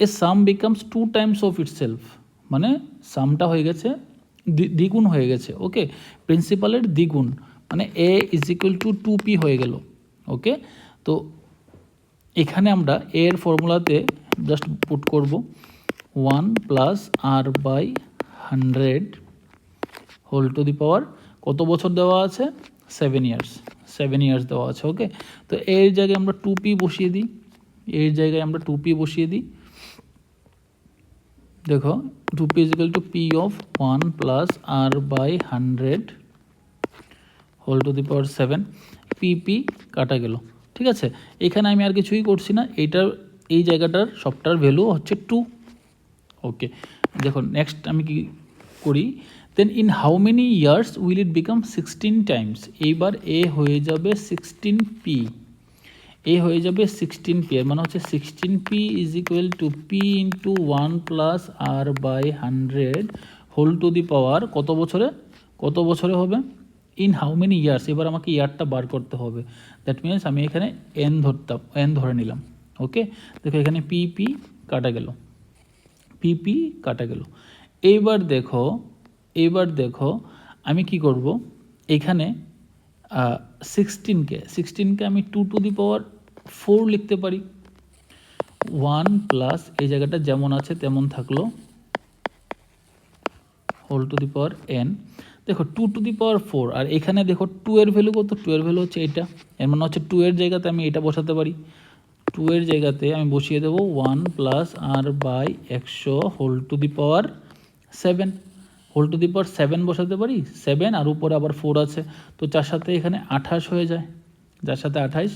এ সাম বিকামস 2 টাইমস অফ ইটসেলফ, মানে সামটা হয়ে গেছে দ্বিগুণ হয়ে গেছে। ওকে, প্রিন্সিপালের দ্বিগুণ মানে এ ইজ ইকুয়াল টু 2p হয়ে গেল। ওকে, তো এখানে আমরা এর ফর্মুলাতে জাস্ট পুট করব 1 plus R by 100 whole to the power কত বছর দেওয়া আছে, 7 ইয়ার্স, 7 ইয়ার্স দেওয়া আছে। ওকে, তো এর জায়গায় আমরা 2p বসিয়ে দিই, এর জায়গায় আমরা 2p বসিয়ে দিই। দেখো 2p is equal to P of 1 plus R by 100 whole to the power 7, পি কাটা গেল। ঠিক আছে, এখানে আমি আর কিছুই করছি না, এইটার এই জায়গাটার সবটার ভ্যালু হচ্ছে 2। ওকে, দেখো নেক্সট আমি কি করি, then in how many years will it become 16 times. এইবার এ হয়ে যাবে 16p, এ হয়ে যাবে 16p, এর মানে হচ্ছে 16p is equal to P into 1 plus R by 100 whole to the power কত বছরে, কত বছরে হবে, ইন হাউ মেনি ইয়ার্স। এবার আমাকে ইয়ারটা বার করতে হবে, দ্যাট মিনস আমি এখানে এন ধরে নিলাম। ওকে, দেখো এখানে পি কাটা গেল, পি কাটা গেল। এইবার দেখো আমি কি করব, এখানে 16কে আমি 2 টু দি পাওয়ার 4 লিখতে পারি। 1 প্লাস এই জায়গাটা যেমন আছে তেমন থাকলো whole to the power n। দেখো 2 টু দি পাওয়ার 4, আর এখানে দেখো 2 এর ভ্যালু কত, 2 এর ভ্যালু হচ্ছে এটা, এর মানে হচ্ছে 2 এর জায়গাতে আমি এটা বসাতে পারি। 2 এর জায়গাতে আমি বসিয়ে দেবো 1 plus R by 100 whole to the power 7, whole to the power 7 বসাতে পারি, 7 আর উপরে আবার 4 আছে, তো যার সাথে এখানে 28 হয়ে যায়, যার সাথে 28,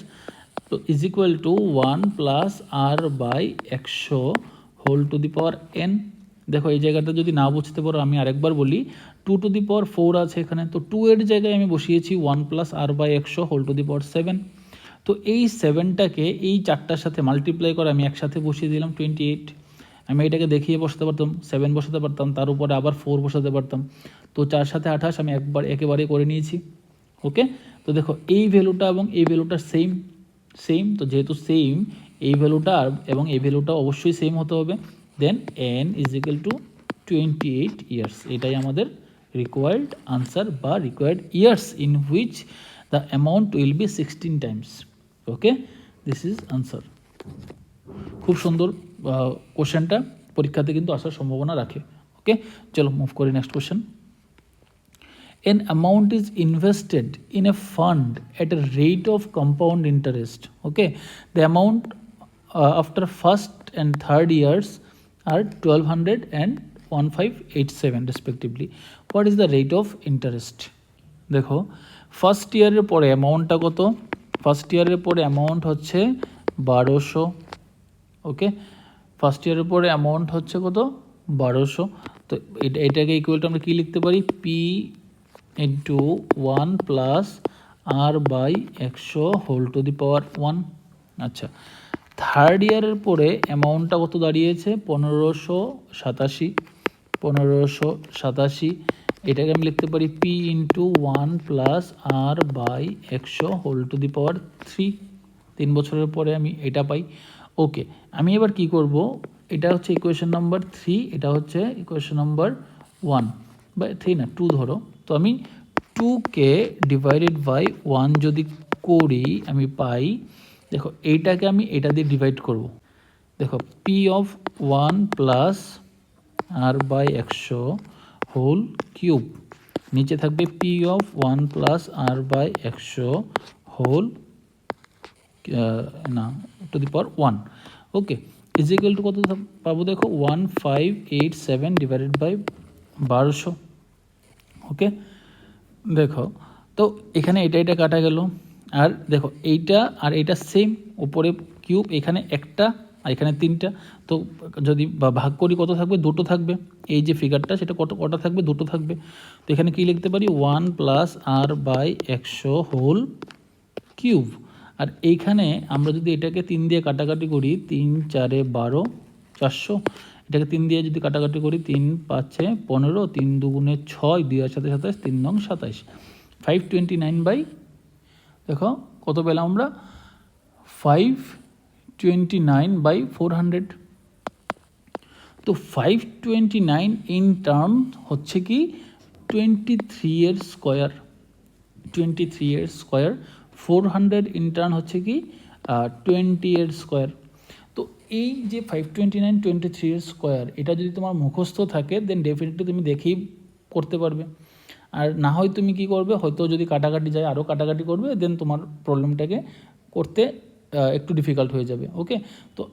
তো is equal to 1 plus R by 100 whole to the power n। দেখো এই জায়গাটা যদি না বুঝতে পারো আমি আরেকবার বলি, 2 টু দি পাওয়ার 4 আছে এখানে, তো 2 এর জায়গায় আমি বসিয়েছি 1 plus R by 100 whole to the power 7। তো এই 7টাকে এই 4টার সাথে মাল্টিপ্লাই করে আমি একসাথে বসিয়ে দিলাম 28। আমি এটাকে দেখিয়ে বসাতে পারতাম, 7 বসাতে পারতাম, তার উপরে আবার 4 বসাতে পারতাম, তো 4 সাথে 28 আমি একেবারে করে নিয়েছি। ওকে, তো দেখো এই ভ্যালুটা এবং এই ভ্যালুটা সেম, তো যেহেতু সেম এই ভ্যালুটা এবং এই ভ্যালুটা অবশ্যই সেম হতে হবে, দেন n is equal two 28 years. এটাই আমাদের রিকোয়ার্ড আনসার বা required years in which the amount will be 16 Times. Okay, this is answer. খুব সুন্দর কোশ্চেনটা, পরীক্ষাতে কিন্তু আসার সম্ভাবনা রাখে। ওকে, চলো মুভ করি next question. An amount is invested in a fund at a rate of compound interest. Okay, the amount after first and third years are 1200 and 1587 respectively. What is the rate of interest? দেখো first ইয়ারের পরে অ্যামাউন্টটা কত, first ইয়ারের পরে amount হচ্ছে 1200। ওকে, first ইয়ারের পরে অ্যামাউন্ট হচ্ছে কত, 1200। তো এটাকে ইকুয়াল টু আমরা কী লিখতে পারি, P into 1 plus R by 100 whole to the power 1। আচ্ছা, থার্ড ইয়ারের পরে অ্যামাউন্টটা কত দাঁড়িয়েছে, 1587। এটাকে আমি লিখতে পারি P into 1 plus R by 100 whole to the power 3। 3 বছরের পরে আমি এটা পাই। ওকে, আমি এবার কি করব, এটা হচ্ছে ইকুয়েশন নাম্বার 3, এটা হচ্ছে ইকুয়েশন নাম্বার 1 বা 3 না 2 ধরো। তো আমি 2কে ডিভাইডেড বাই 1 যদি করি আমি পাই, দেখো এইটাকে আমি এটা দিয়ে ডিভাইড করব। দেখো P of 1 plus R by 100 whole cube, নিচে থাকবে P of 1 plus R by 100 whole না to the power 1। Okay, is equal to কত পাবো, দেখো 1587 ডিভাইডেড বাই 1200। ওকে, দেখো তো এখানে এটা কাটা গেল, আর দেখো এইটা আর এটা সেম, উপরে কিউব, এখানে একটা আর এখানে 3টা, তো যদি ভাগ করি কত থাকবে, 2টো থাকবে। এই যে ফিগারটা সেটা কটা থাকবে, 2টো থাকবে। তো এখানে কি লিখতে পারি, 1 plus R by 100 whole cube. আর এইখানে আমরা যদি এটাকে 3 দিয়ে কাটাকাটি করি, 3 4 12, 400, এটাকে 3 দিয়ে যদি কাটাকাটি করি, 3 5 15, 3 2 6, 2 আর 7 27, 3 9 27, 529 বাই, দেখো কত পেলাম আমরা, 529 বাই 400। তো 529 ইন টার্ম হচ্ছে কি 23 এর স্কোয়ার, 23 এর স্কোয়ার, 400 ইন্টার্ন হচ্ছে কি 20 এর স্কোয়ার। তো এই যে 529 23 এর স্কোয়ার, এটা যদি তোমার মুখস্থ থাকে দেন ডেফিনেটলি তুমি দেখেই করতে পারবে। আর না হয় তুমি কি করবে, হয়তো যদি কাটাকাটি যায় আরও কাটাকাটি করবে, দেন তোমার প্রবলেমটাকে করতে একটু ডিফিকাল্ট হয়ে যাবে। ওকে, তো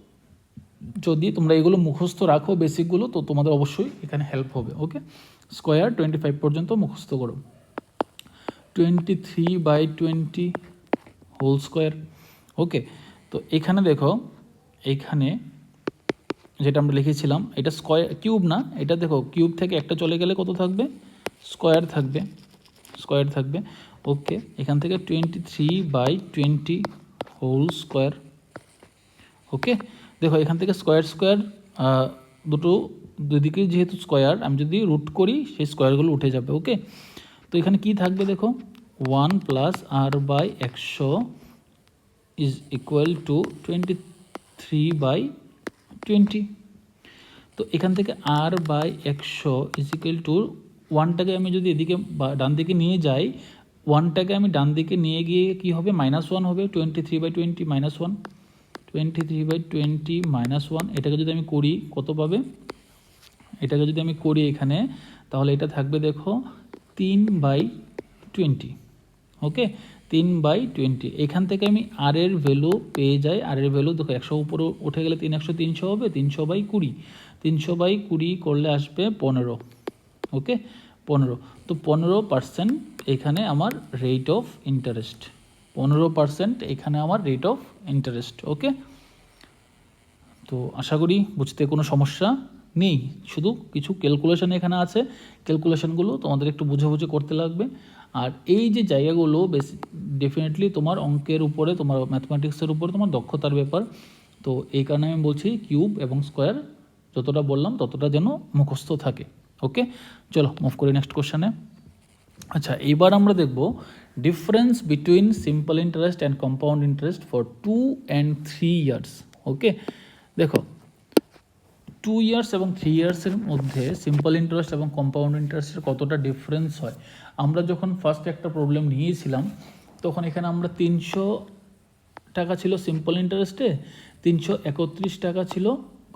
যদি তোমরা এগুলো মুখস্থ রাখো বেসিকগুলো, তো তোমাদের অবশ্যই এখানে হেল্প হবে। ওকে, স্কোয়ার 25 পর্যন্ত মুখস্থ করো। 23/20 হোল স্কোয়ার। ওকে, তো এখানে দেখো, এখানে যেটা আমরা লিখেছিলাম এটা স্কোয়ার, কিউব না, এটা দেখো কিউব থেকে একটা চলে গেলে কত থাকবে, স্কোয়ার থাকবে, স্কোয়ার থাকবে। ওকে, এখান থেকে 23/20 হোল স্কোয়ার। ওকে, দেখো এখান থেকে স্কোয়ার স্কোয়ার দুদিকে যেহেতু স্কোয়ার, আমি যদি রুট করি সেই স্কোয়ারগুলো উঠে যাবে। ওকে, তো এখানে কি থাকবে দেখো, 1 + r/100 ইজ ইকুয়াল টু 23/20। তো এখান থেকে r/100 ইজ ইকুয়াল টু 1টাকে আমি যদি এদিকে ডান দিকে নিয়ে যাই, 1টাকে আমি ডান দিকে নিয়ে গিয়ে কি হবে, -1 হবে, 23/20 -1, 23/20 -1। এটাকে যদি আমি করি কত পাবে, এটাকে যদি আমি করি এখানে, তাহলে এটা থাকবে দেখো 3/20। ওকে, 3/20। এখান থেকে আমি আর এর ভ্যালু পেয়ে যাই, আর এর ভ্যালু দেখো 100 উপরে উঠে গেলে 300 হবে, 300/20, 300/20 করলে আসবে 15। ওকে, 15। তো 15% এখানে আমার রেট অফ ইন্টারেস্ট, 15% এখানে আমার রেট অফ ইন্টারেস্ট। ওকে, তো আশা করি বুঝতে কোনো সমস্যা নেই, শুধু কিছু ক্যালকুলেশন এখানে আছে, ক্যালকুলেশনগুলো তোমাদের একটু বুঝে বুঝে করতে লাগবে। আর এই যে জায়গাগুলো ডেফিনেটলি তোমার অঙ্কের উপরে, তোমার ম্যাথমেটিক্সের উপরে তোমার দক্ষতার ব্যাপার। তো এই কারণে আমি বলছি কিউব এবং স্কোয়ার যতটা বললাম ততটা যেন মুখস্থ থাকে। ওকে, চলো মুভ করি নেক্সট কোশ্চেনে। আচ্ছা, এইবার আমরা দেখব difference between simple interest and compound interest for 2 and 3 years. Okay, দেখো 2 ইয়ার্স এবং 3 ইয়ার্সের মধ্যে সিম্পল ইন্টারেস্ট এবং কম্পাউন্ড ইন্টারেস্টের কতটা ডিফারেন্স হয়। আমরা যখন ফার্স্ট একটা প্রবলেম নিয়েছিলাম, তখন এখানে আমরা 300 টাকা ছিল সিম্পল ইন্টারেস্টে, 331 টাকা ছিল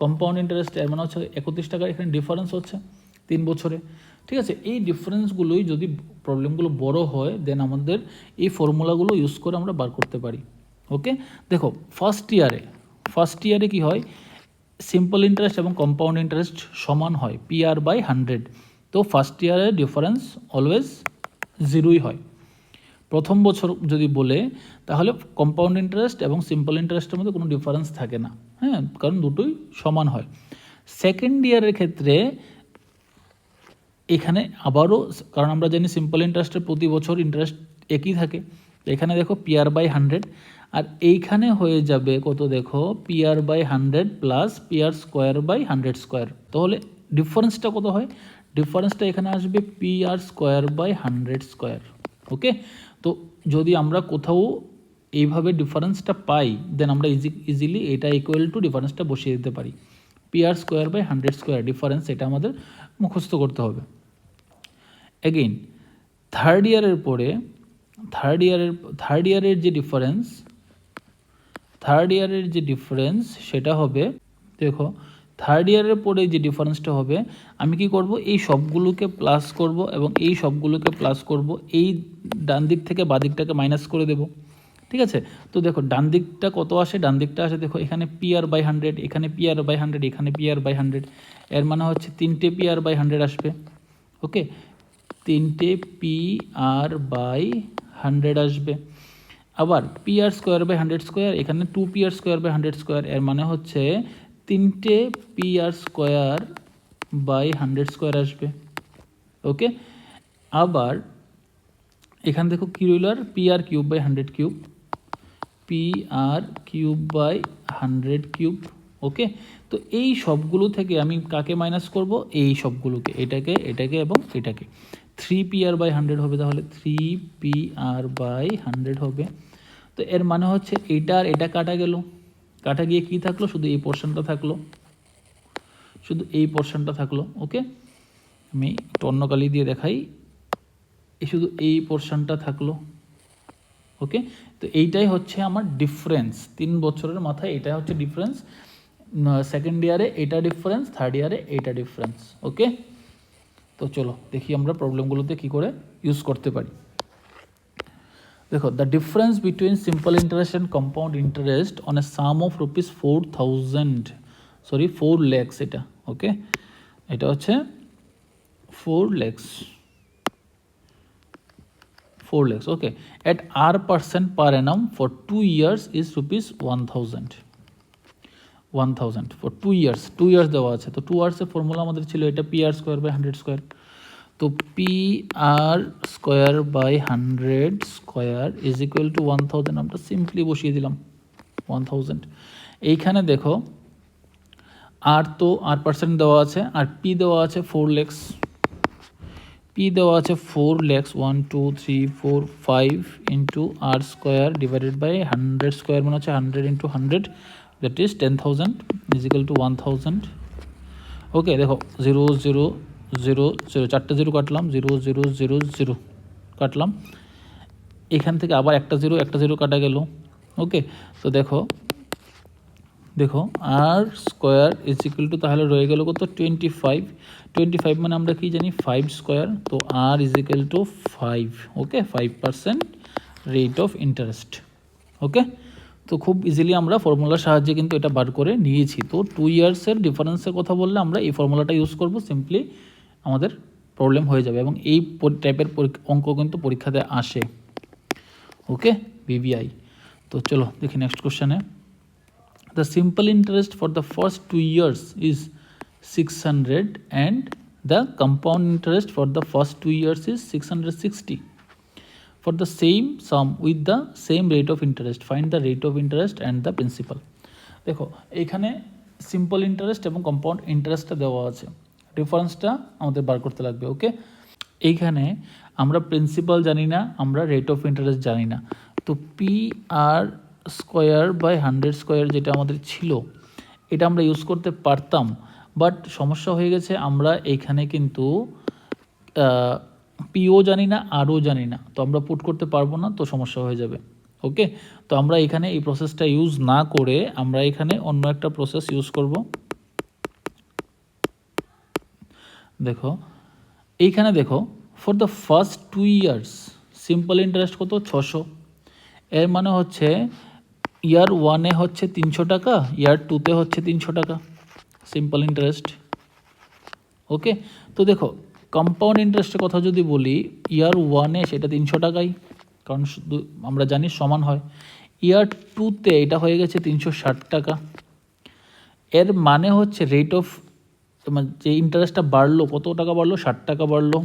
কম্পাউন্ড ইন্টারেস্টে, এর মানে হচ্ছে 31 টাকার এখানে ডিফারেন্স হচ্ছে 3 বছরে। ঠিক আছে, এই ডিফারেন্সগুলোই যদি প্রবলেমগুলো বড় হয়, দেন আমাদের এই ফর্মুলাগুলো ইউজ করে আমরা বার করতে পারি। ওকে, দেখো ফার্স্ট ইয়ারে কি হয়, সিম্পল ইন্টারেস্ট এবং কম্পাউন্ড ইন্টারেস্ট সমান হয়, PR/100। তো ফার্স্ট ইয়ারের ডিফারেন্স অলওয়েজ 0ই হয়। প্রথম বছর যদি বলে, তাহলে কম্পাউন্ড ইন্টারেস্ট এবং সিম্পল ইন্টারেস্টের মধ্যে কোনো ডিফারেন্স থাকে না, হ্যাঁ, কারণ দুটোই সমান হয়। সেকেন্ড ইয়ারের ক্ষেত্রে এখানে আবারও, কারণ আমরা জানি সিম্পল ইন্টারেস্টের প্রতি বছর ইন্টারেস্ট একই থাকে, এখানে দেখো PR/100, আর এইখানে হয়ে যাবে কত দেখো, PR/100 প্লাস PR²/100²। তাহলে ডিফারেন্সটা কত হয়, ডিফারেন্সটা এখানে আসবে PR²/100²। ওকে, তো যদি আমরা কোথাও এইভাবে ডিফারেন্সটা পাই, দেন আমরা ইজিলি এটা ইকুয়াল টু ডিফারেন্সটা বসিয়ে দিতে পারি। PR²/100² ডিফারেন্স, এটা আমাদের মুখস্থ করতে হবে। এগেইন থার্ড ইয়ারের পরে, থার্ড ইয়ারের যে ডিফারেন্স সেটা হবে, দেখো থার্ড ইয়ারের পরে যে ডিফারেন্সটা হবে, আমি কি করব, এই সবগুলোকে প্লাস করব এবং এই সবগুলোকে প্লাস করব, এই ডান দিক থেকে বাঁ দিকটাকে মাইনাস করে দেব। ঠিক আছে, তো দেখো ডান দিকটা কত আসে, ডান দিকটা আসে দেখো এখানে PR/100, এখানে PR/100, এখানে PR/100, এর মানে হচ্ছে 3টে PR/100 আসবে। ওকে, 3টে PR/100 আসবে। আবার PR²/100², এখানে 2 PR²/100², এর মানে হচ্ছে 3টে PR² আসবে। ওকে, আবার এখান দেখো কি রইল, আর PR³ PR³ ওকে, তো এই সবগুলো থেকে আমি কাকে মাইনাস করব, এই সবগুলোকে, এটাকে এবং এটাকে। 3PR/100 হবে, তাহলে 3PR/100 হবে। তো এর মানে হচ্ছে এটা আর এটা কাটা গেল, কাটা গিয়ে কি থাকলো, শুধু এই পোর্শনটা থাকলো, ওকে, আমি একটু অন্য কালি দিয়ে দেখাই, এই শুধু এই পোর্শনটা থাকলো। ওকে, তো এইটাই হচ্ছে আমার ডিফারেন্স 3 বছরের মাথায়, এটাই হচ্ছে ডিফারেন্স। সেকেন্ড ইয়ারে এটা ডিফারেন্স, থার্ড ইয়ারে এইটা ডিফারেন্স। ওকে, তো চলো দেখি আমরা প্রবলেমগুলোতে কী করে ইউজ করতে পারি। দেখো, the difference between simple interest and compound interest on a sum of rupees 4 lakhs, এটা ওকে, এটা হচ্ছে 4 lakhs, okay, at R% per annum for 2 years is rupees 1000 for 2 years দেওয়া আছে। তো 2 ইয়ার্সের ফর্মুলা আমাদের ছিল এটা PR²/100²। তো PR²/100² ইজ ইকুয়াল টু 1000, আমরা সিম্পলি বসিয়ে দিলাম 1000। এইখানে দেখো আর তো R% দেওয়া আছে, আর পি দেওয়া আছে 4 lakhs, পি দেওয়া আছে 4 lakhs, 1 2 3 4 5 into R² divided by 100² মানে হচ্ছে 100 into 100, that is 10,000 is equal two 1000। ওকে, দেখো 0 0 0 0, 4টে 0 কাটলাম, 0 0 0 0 কাটলাম, এখান থেকে আবার একটা 0 কাটা গেল। ওকে, তো দেখো R² ইজ ইকুয়াল টু তাহলে রয়ে গেল কত 25 মানে আমরা কি জানি 5², তো R is equal to 5। Okay, 5% rate of interest. Okay, তো খুব ইজিলি আমরা ফর্মুলার সাহায্যে কিন্তু এটা বার করে নিয়েছি। তো 2 ইয়ার্সের ডিফারেন্সের কথা বললে আমরা এই ফর্মুলাটা ইউজ করব, সিম্পলি আমাদের প্রবলেম হয়ে যাবে, এবং এই টাইপের অঙ্ক কিন্তু পরীক্ষাতে আসে। ওকে, BBI। তো চলো দেখি নেক্সট কোশ্চেনে। The simple interest for the first 2 years is 600 and the compound interest for the first 2 years is 660 for the same sum with the same rate of interest. Find the rate of interest and the principal. দেখো এইখানে simple interest এবং compound ইন্টারেস্টটা দেওয়া আছে, ডিফারেন্সটা আমাদের বার করতে লাগবে। ওকে, এইখানে আমরা প্রিন্সিপাল জানি না, আমরা রেট অফ ইন্টারেস্ট জানি না। তো PR²/100² যেটা আমাদের ছিল এটা আমরা ইউজ করতে পারতাম, বাট সমস্যা হয়ে গেছে, আমরা এইখানে কিন্তু পিও জানি না, আরও জানি না, তো আমরা পুট করতে পারবো না, তো সমস্যা হয়ে যাবে। ওকে, তো আমরা এখানে এই প্রসেসটা ইউজ না করে আমরা এখানে অন্য একটা প্রসেস ইউজ করব। দেখো এইখানে দেখো for the first 2 years simple interest কত 600, এর মানে হচ্ছে ইয়ার 1-এ হচ্ছে 300 টাকা, ইয়ার 2-তে হচ্ছে 300 টাকা সিম্পল ইন্টারেস্ট। ওকে, তো দেখো কম্পাউন্ড ইন্টারেস্টের কথা যদি বলি, ইয়ার 1-এ সেটা 300 টাকাই, কারণ আমরা জানি সমান হয়। ইয়ার 2-তে এটা হয়ে গেছে 360 টাকা, এর মানে হচ্ছে রেট অফ যে ইন্টারেস্টটা বাড়লো, কত টাকা বাড়লো 60 টাকা বাড়লো।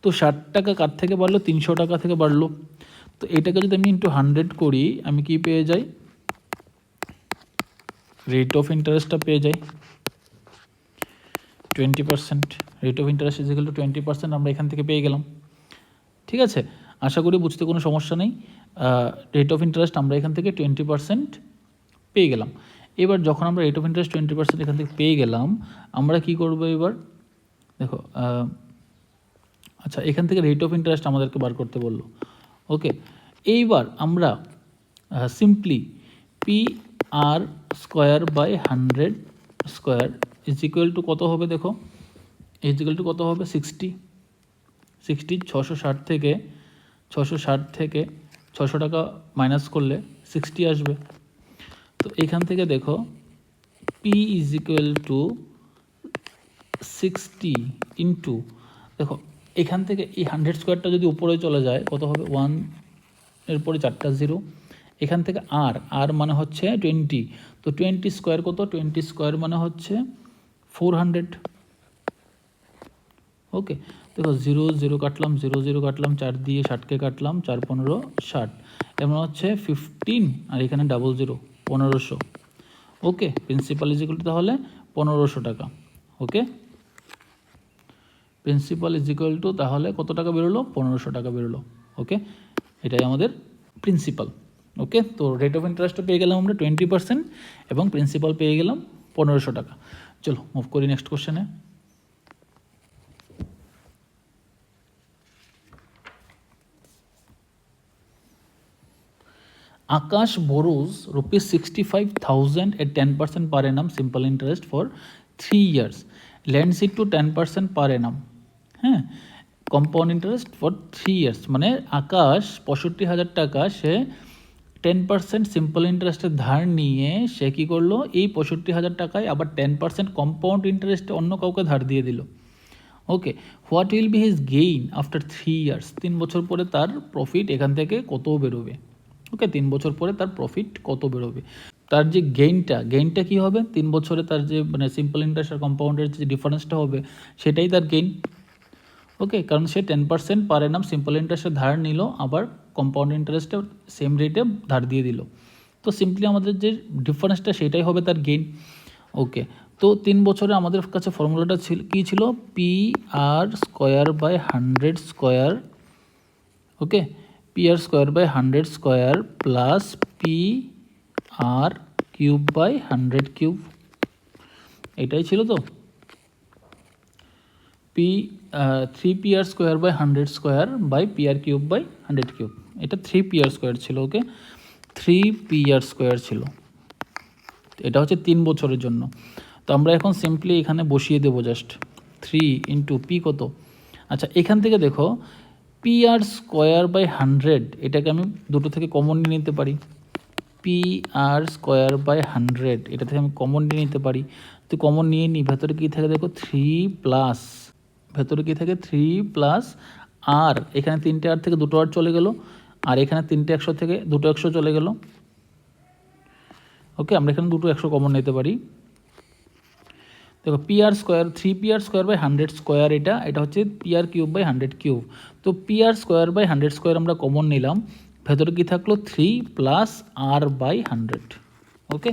তো 60 টাকা কার থেকে বাড়লো 300 টাকা থেকে বাড়লো, তো এটাকে যদি আমি ইন্টু 100 করি আমি কি পেয়ে যাই, রেট অফ ইন্টারেস্টটা পেয়ে যাই 20%। Rate of interest is equal to 20% আমরা এখান থেকে পেয়ে গেলাম। ঠিক আছে, আশা করি বুঝতে কোনো সমস্যা নেই। রেট অফ ইন্টারেস্ট আমরা এখান থেকে 20% পেয়ে গেলাম। এবার যখন আমরা রেট অফ ইন্টারেস্ট 20% এখান থেকে পেয়ে গেলাম, আমরা কি করব এবার, দেখো আচ্ছা এখান থেকে রেট অফ ইন্টারেস্ট আমাদেরকে বার করতে বললো। ওকে, এইবার আমরা simply PR²/100² is equal to কত হবে, দেখো ইজ ইকুয়াল টু কত হবে 60। 660 থেকে 600 টাকা মাইনাস করলে 60 আসবে। তো এখান থেকে দেখো P is equal two 60 into, দেখো এখান থেকে এই 100² যদি উপরে চলে যায় কত হবে 1 এর পরে 4টা 0, এখান থেকে আর মানে হচ্ছে 20, তো 20² কত 20² মানে হচ্ছে 400। ওকে, দেখো 0 0 কাটলাম, 0 0 কাটলাম, 4 দিয়ে 60কে কাটলাম, 4 15 60, এর মানে হচ্ছে 15, আর এখানে 00 1500। ওকে, প্রিন্সিপাল ইজ ইকুয়াল টু তাহলে 1500 টাকা। ওকে, প্রিন্সিপাল ইজ ইকুয়াল টু তাহলে কত টাকা বেরোলো 1500 টাকা বেরোলো। ওকে, এটাই আমাদের প্রিন্সিপাল। ওকে, তো রেট অফ ইন্টারেস্টও পেয়ে গেলাম আমরা 20% এবং প্রিন্সিপাল পেয়ে গেলাম 1500 টাকা। চলো মুভ করি নেক্সট কোশ্চেনে। Akash borrows rupees 65,000 at 10% per annum simple interest for 3 years, lends it to 10% per annum, হ্যাঁ, কম্পাউন্ড ইন্টারেস্ট ফর 3 ইয়ার্স। মানে আকাশ 65,000 টাকা সে 10% সিম্পল ইন্টারেস্টের ধার নিয়ে সে কী করলো, এই 65,000 টাকায় আবার 10% কম্পাউন্ড ইন্টারেস্টে অন্য কাউকে ধার দিয়ে দিল। Okay, what will be his gain after 3 years, 3 বছর পরে তার প্রফিট এখান থেকে কত বেরোবে। ওকে, 3 বছর পরে তার প্রফিট কত বেরোবে, তার যে গেইনটা কী হবে, 3 বছরে তার যে মানে সিম্পল ইন্টারেস্ট আর কম্পাউন্ডের যে ডিফারেন্সটা হবে সেটাই তার গেইন। ওকে, কারণ সে 10% পার অ্যানাম সিম্পল ইন্টারেস্টে ধার নিল, আবার কম্পাউন্ড ইন্টারেস্টে সেম রেটে ধার দিয়ে দিল। তো সিম্পলি আমাদের যে ডিফারেন্সটা সেটাই হবে তার গেইন। ওকে, তো 3 বছরে আমাদের কাছে ফর্মুলাটা ছিল কী ছিল, P R square by 100 square. Okay, P R square by 100 square plus P R cube by 100 cube, এটাই ছিল তো। P 3 P R square by 100 square by P R cube by 100 cube, এটা 3 পি আর স্কোয়ার ছিল। ওকে, 3 P R square ছিল, এটা হচ্ছে 3 বছরের জন্য। তো আমরা এখন সিম্পলি এখানে বসিয়ে দেবো জাস্ট 3 ইন্টু পি কত। আচ্ছা, এখান থেকে দেখো পি আর স্কোয়ার বাই 100, এটাকে আমি দুটো থেকে কমন নিয়ে নিতে পারি। পি আর স্কোয়ার বাই 100 এটা থেকে আমি কমন নিয়ে নিতে পারি। তো কমন নিয়ে নিই, ভেতরে কী থাকে দেখো 3 প্লাস, ভেতরে কী থাকে 3 প্লাস আর, এখানে 3টে আর থেকে 2টো আর চলে গেল, আর এখানে 3টে 100 থেকে 2টো 100 চলে গেল। ওকে, আমরা এখানে 2টো 100 কমন নিতে পারি। দেখো P R square 3 P R square by 100 square, এটা হচ্ছে P R cube by 100 cube. তো P R square by 100 square আমরা কমন নিলাম, ভেতরে কী থাকলো 3 প্লাস আর বাই 100। ওকে,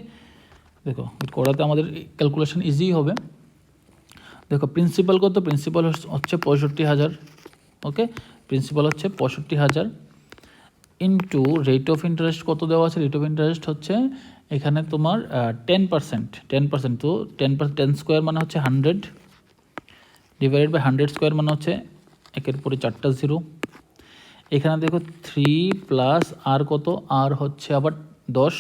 দেখো করাতে আমাদের ক্যালকুলেশন ইজি হবে। দেখো প্রিন্সিপাল কত, প্রিন্সিপাল হচ্ছে 65,000। ওকে, প্রিন্সিপাল হচ্ছে 65,000 ইন্টু রেট অফ ইন্টারেস্ট কত দেওয়া আছে, রেট অফ ইন্টারেস্ট হচ্ছে এখানে তোমার 10%। তো 10 স্কোয়ার মানে হচ্ছে 100 ডিভাইডেড বাই 100 স্কোয়ার মানে হচ্ছে একের পরে 4টা 0। এখানে দেখো 3 প্লাস আর কত, আর হচ্ছে আবার 10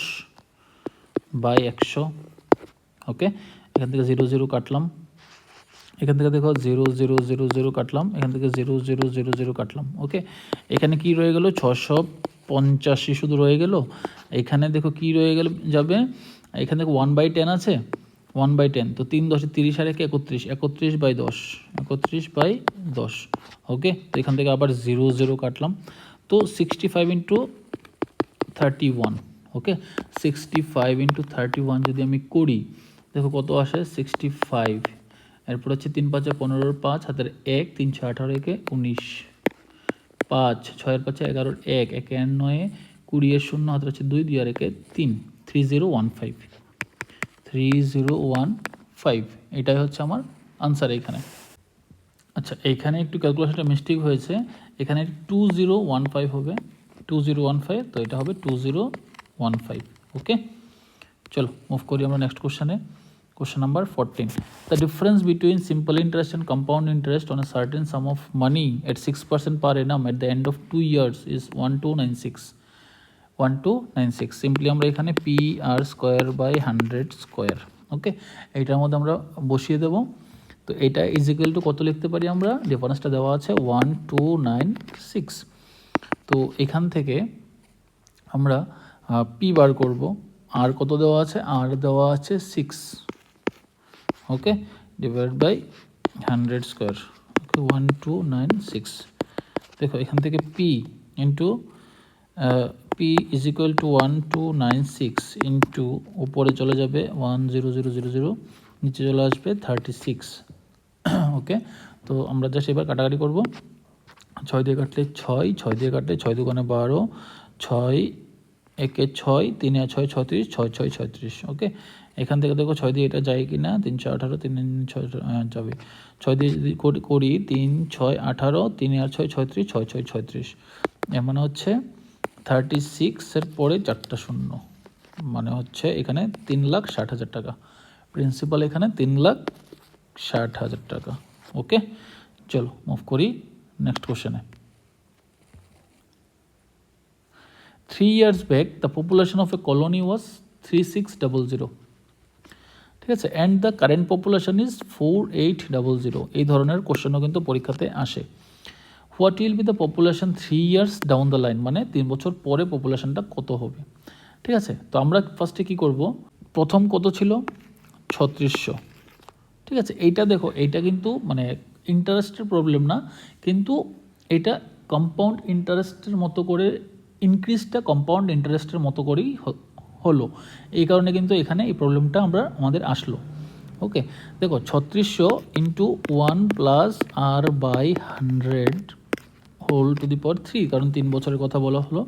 বাই 100। ওকে, এখান থেকে 0 0 কাটলাম, এখান থেকে দেখো 0 0 0 0 কাটলাম, এখান থেকে 0 0 0 0 কাটলাম। ওকে, এখানে কি রয়ে গেল 685 শুধু রয়ে গেল। এখানে দেখো কি রয়ে গেল যাবে, এখানে দেখো 1/10 আছে, 1/10। তো 3 10 30 আর 1 31, 31 বাই 10, 31 বাই 10। ওকে, তো এখান থেকে আবার 0 0 কাটলাম। তো 65 ইন্টু 31। ওকে, 65 ইন্টু 31 যদি আমি করি, দেখো কত আসে 65। এরপর হচ্ছে 3 5 15, 5 হাতের 1, 3 6 18, 1 19, 5 6 5 11, 1 1 9 20 0 হাতের হচ্ছে 2 2 আর 1 3, 3015, 3015, এটাই হচ্ছে আমার আনসার এখানে। আচ্ছা, এইখানে একটু ক্যালকুলেশনটা মিস্টেক হয়েছে, এখানে 2015 হবে, 2015, তো এটা হবে 2015। ওকে, চলো মুভ করি আমরা নেক্সট কোশ্চেনে। Question number 14. The difference between simple interest and compound interest on a certain sum of money at 6% per annum at the end of 2 years is 1296. 1296. Simply আমরা এখানে P R square by 100 square. Okay, এইটার মধ্যে আমরা বসিয়ে দেবো। তো এটা is equal to কত লিখতে পারি আমরা, ডিফারেন্সটা দেওয়া আছে 1296। তো এখান থেকে আমরা পি বার করব, আর কত দেওয়া আছে, আর দেওয়া আছে 6। ওকে, ডিভাইড বাই 100 স্কোয়ার। ওকে, 1296। দেখো এখান থেকে P into P is equal two 1296 into উপরে চলে যাবে 10000, নিচে চলে আসবে 36। ওকে, তো আমরা জাস্ট এবার কাটাকাটি করবো, 6 দিয়ে কাটলে 6, 6 দিয়ে কাটলে 6 দুগুণে 12, 6 একে 6, 3 আর 6 36, 6 6 36। ওকে, এখান থেকে দেখো 6 দিয়ে এটা যায় কি না, 3 6 18, 3 6 যাবে। 6 দিয়ে যদি করি 3 6 18, 3 আর 6 36, 6 6 36, এর মানে হচ্ছে 36 এর পরে 4টা শূন্য, মানে হচ্ছে এখানে 3,60,000 টাকা। প্রিন্সিপাল এখানে 3,60,000 টাকা। ওকে, চলো মুভ করি নেক্সট কোশ্চেনে। 3 years back the population of a colony was 3600, ঠিক আছে, and the current population is 4800। এই ধরনের কোশ্চেনও কিন্তু পরীক্ষাতে আসে। What will B the population 3 years down the line, মানে 3 বছর পরে পপুলেশনটা কত হবে। ঠিক আছে, তো আমরা ফার্স্টে কী করব, প্রথম কত ছিল 3600, ঠিক আছে। এইটা দেখো, এইটা কিন্তু মানে ইন্টারেস্টের প্রবলেম না, কিন্তু এটা কম্পাউন্ড ইন্টারেস্টের মতো করে, ইনক্রিজটা কম্পাউন্ড ইন্টারেস্টের মতো করেই হলো, এই কারণে কিন্তু এখানে এই প্রবলেমটা আমাদের আসলো। ওকে, দেখো 3600 into 1 plus R by 100 whole to the power 3, কারণ 3 বছরের কথা বলা হলো,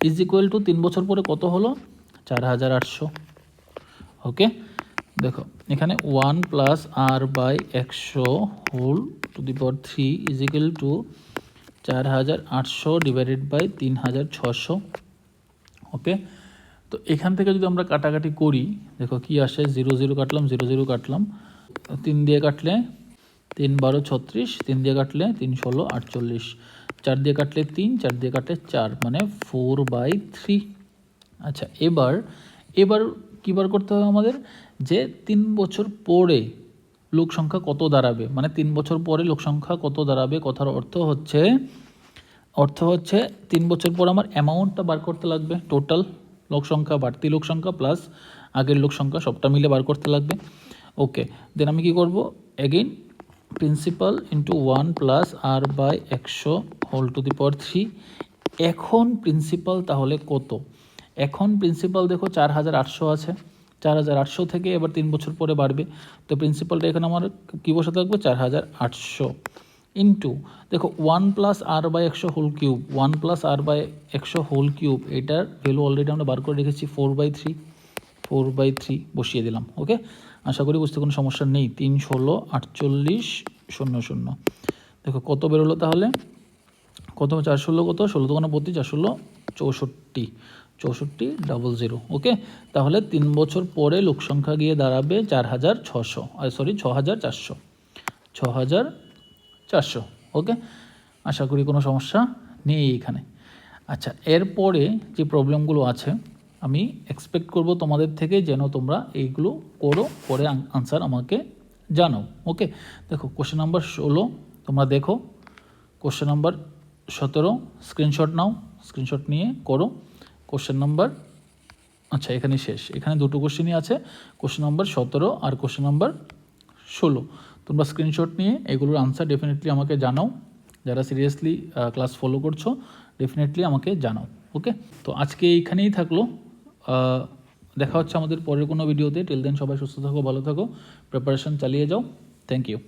ইজ ইকুয়াল টু 3 বছর পরে কত হলো 4800। ওকে, দেখো এখানে 1 plus R by 100 whole to the power 3 is equal to 4800 divided by 3600। Okay, তো এখান থেকে যদি আমরা কাটাকাটি করি, দেখো কি আসে, 0 0 কাটলাম, 0 0 কাটলাম, 3 দিয়ে কাটলে 3 12 36, 3 দিয়ে কাটলে 3 16 48, 4 দিয়ে কাটলে 3, 4 দিয়ে কাটলে 4, মানে 4/3। আচ্ছা, এবার কী বার করতে হবে আমাদের, যে 3 বছর পরে লোক সংখ্যা কত দাঁড়াবে, মানে 3 বছর পরে লোক সংখ্যা কত দাঁড়াবে, কথার অর্থ হচ্ছে 3 বছর পর আমার অ্যামাউন্টটা বার করতে লাগবে, টোটাল লোক সংখ্যা, বাড়তি লোক সংখ্যা প্লাস আগের লোক সংখ্যা, সবটা মিলে বার করতে লাগবে। ওকে, দেন আমি কি করব, again principal into 1 plus R by 100 whole to the power 3। এখন প্রিন্সিপাল তাহলে কত, এখন প্রিন্সিপাল দেখো 4800 আছে, 4800 থেকে এবার 3 বছর পরে বাড়বে, তো প্রিন্সিপালটা এখানে আমার কী বসাতে থাকবে 4800 ইন্টু, দেখো 1 plus R by 100 whole cube, 1 plus R by 100 whole cube, এটার ভ্যালু অলরেডি আমরা বার করে রেখেছি 4/3 বসিয়ে দিলাম। ওকে, আশা করি বুঝতে কোনো সমস্যা নেই। 3 16 48 00, দেখো কত বেরোলো তাহলে, কত 4 16 কত, 16 2 32, 4 16 64, 6400। ওকে, তাহলে 3 বছর পরে লোক সংখ্যা গিয়ে দাঁড়াবে 6400। ওকে, আশা করি কোনো সমস্যা নেই এখানে। আচ্ছা, এরপরে যে প্রবলেমগুলো আছে আমি এক্সপেক্ট করব তোমাদের থেকে, যেন তোমরা এইগুলো করো, করে আনসার আমাকে জানাও। ওকে, দেখো কোশ্চেন নাম্বার 16 তোমরা দেখো, কোশ্চেন নাম্বার 17 স্ক্রিনশট নাও, স্ক্রিনশট নিয়ে করো। কোশ্চেন নাম্বার, আচ্ছা এখানেই শেষ, এখানে দুটো কোশ্চেনই আছে, কোশ্চেন নাম্বার 17 আর কোশ্চেন নাম্বার 16। তোমরা স্ক্রিনশট নিয়ে এগুলোর আনসার ডেফিনেটলি আমাকে জানাও, যারা সিরিয়াসলি ক্লাস ফলো করছো ডেফিনেটলি আমাকে জানাও। ওকে, তো আজকে এইখানেই থাকলো, দেখা হচ্ছে আমাদের পরের কোনো ভিডিওতে। টিল দেন সবাই সুস্থ থাকো, ভালো থাকো, প্রিপারেশন চালিয়ে যাও। Thank you.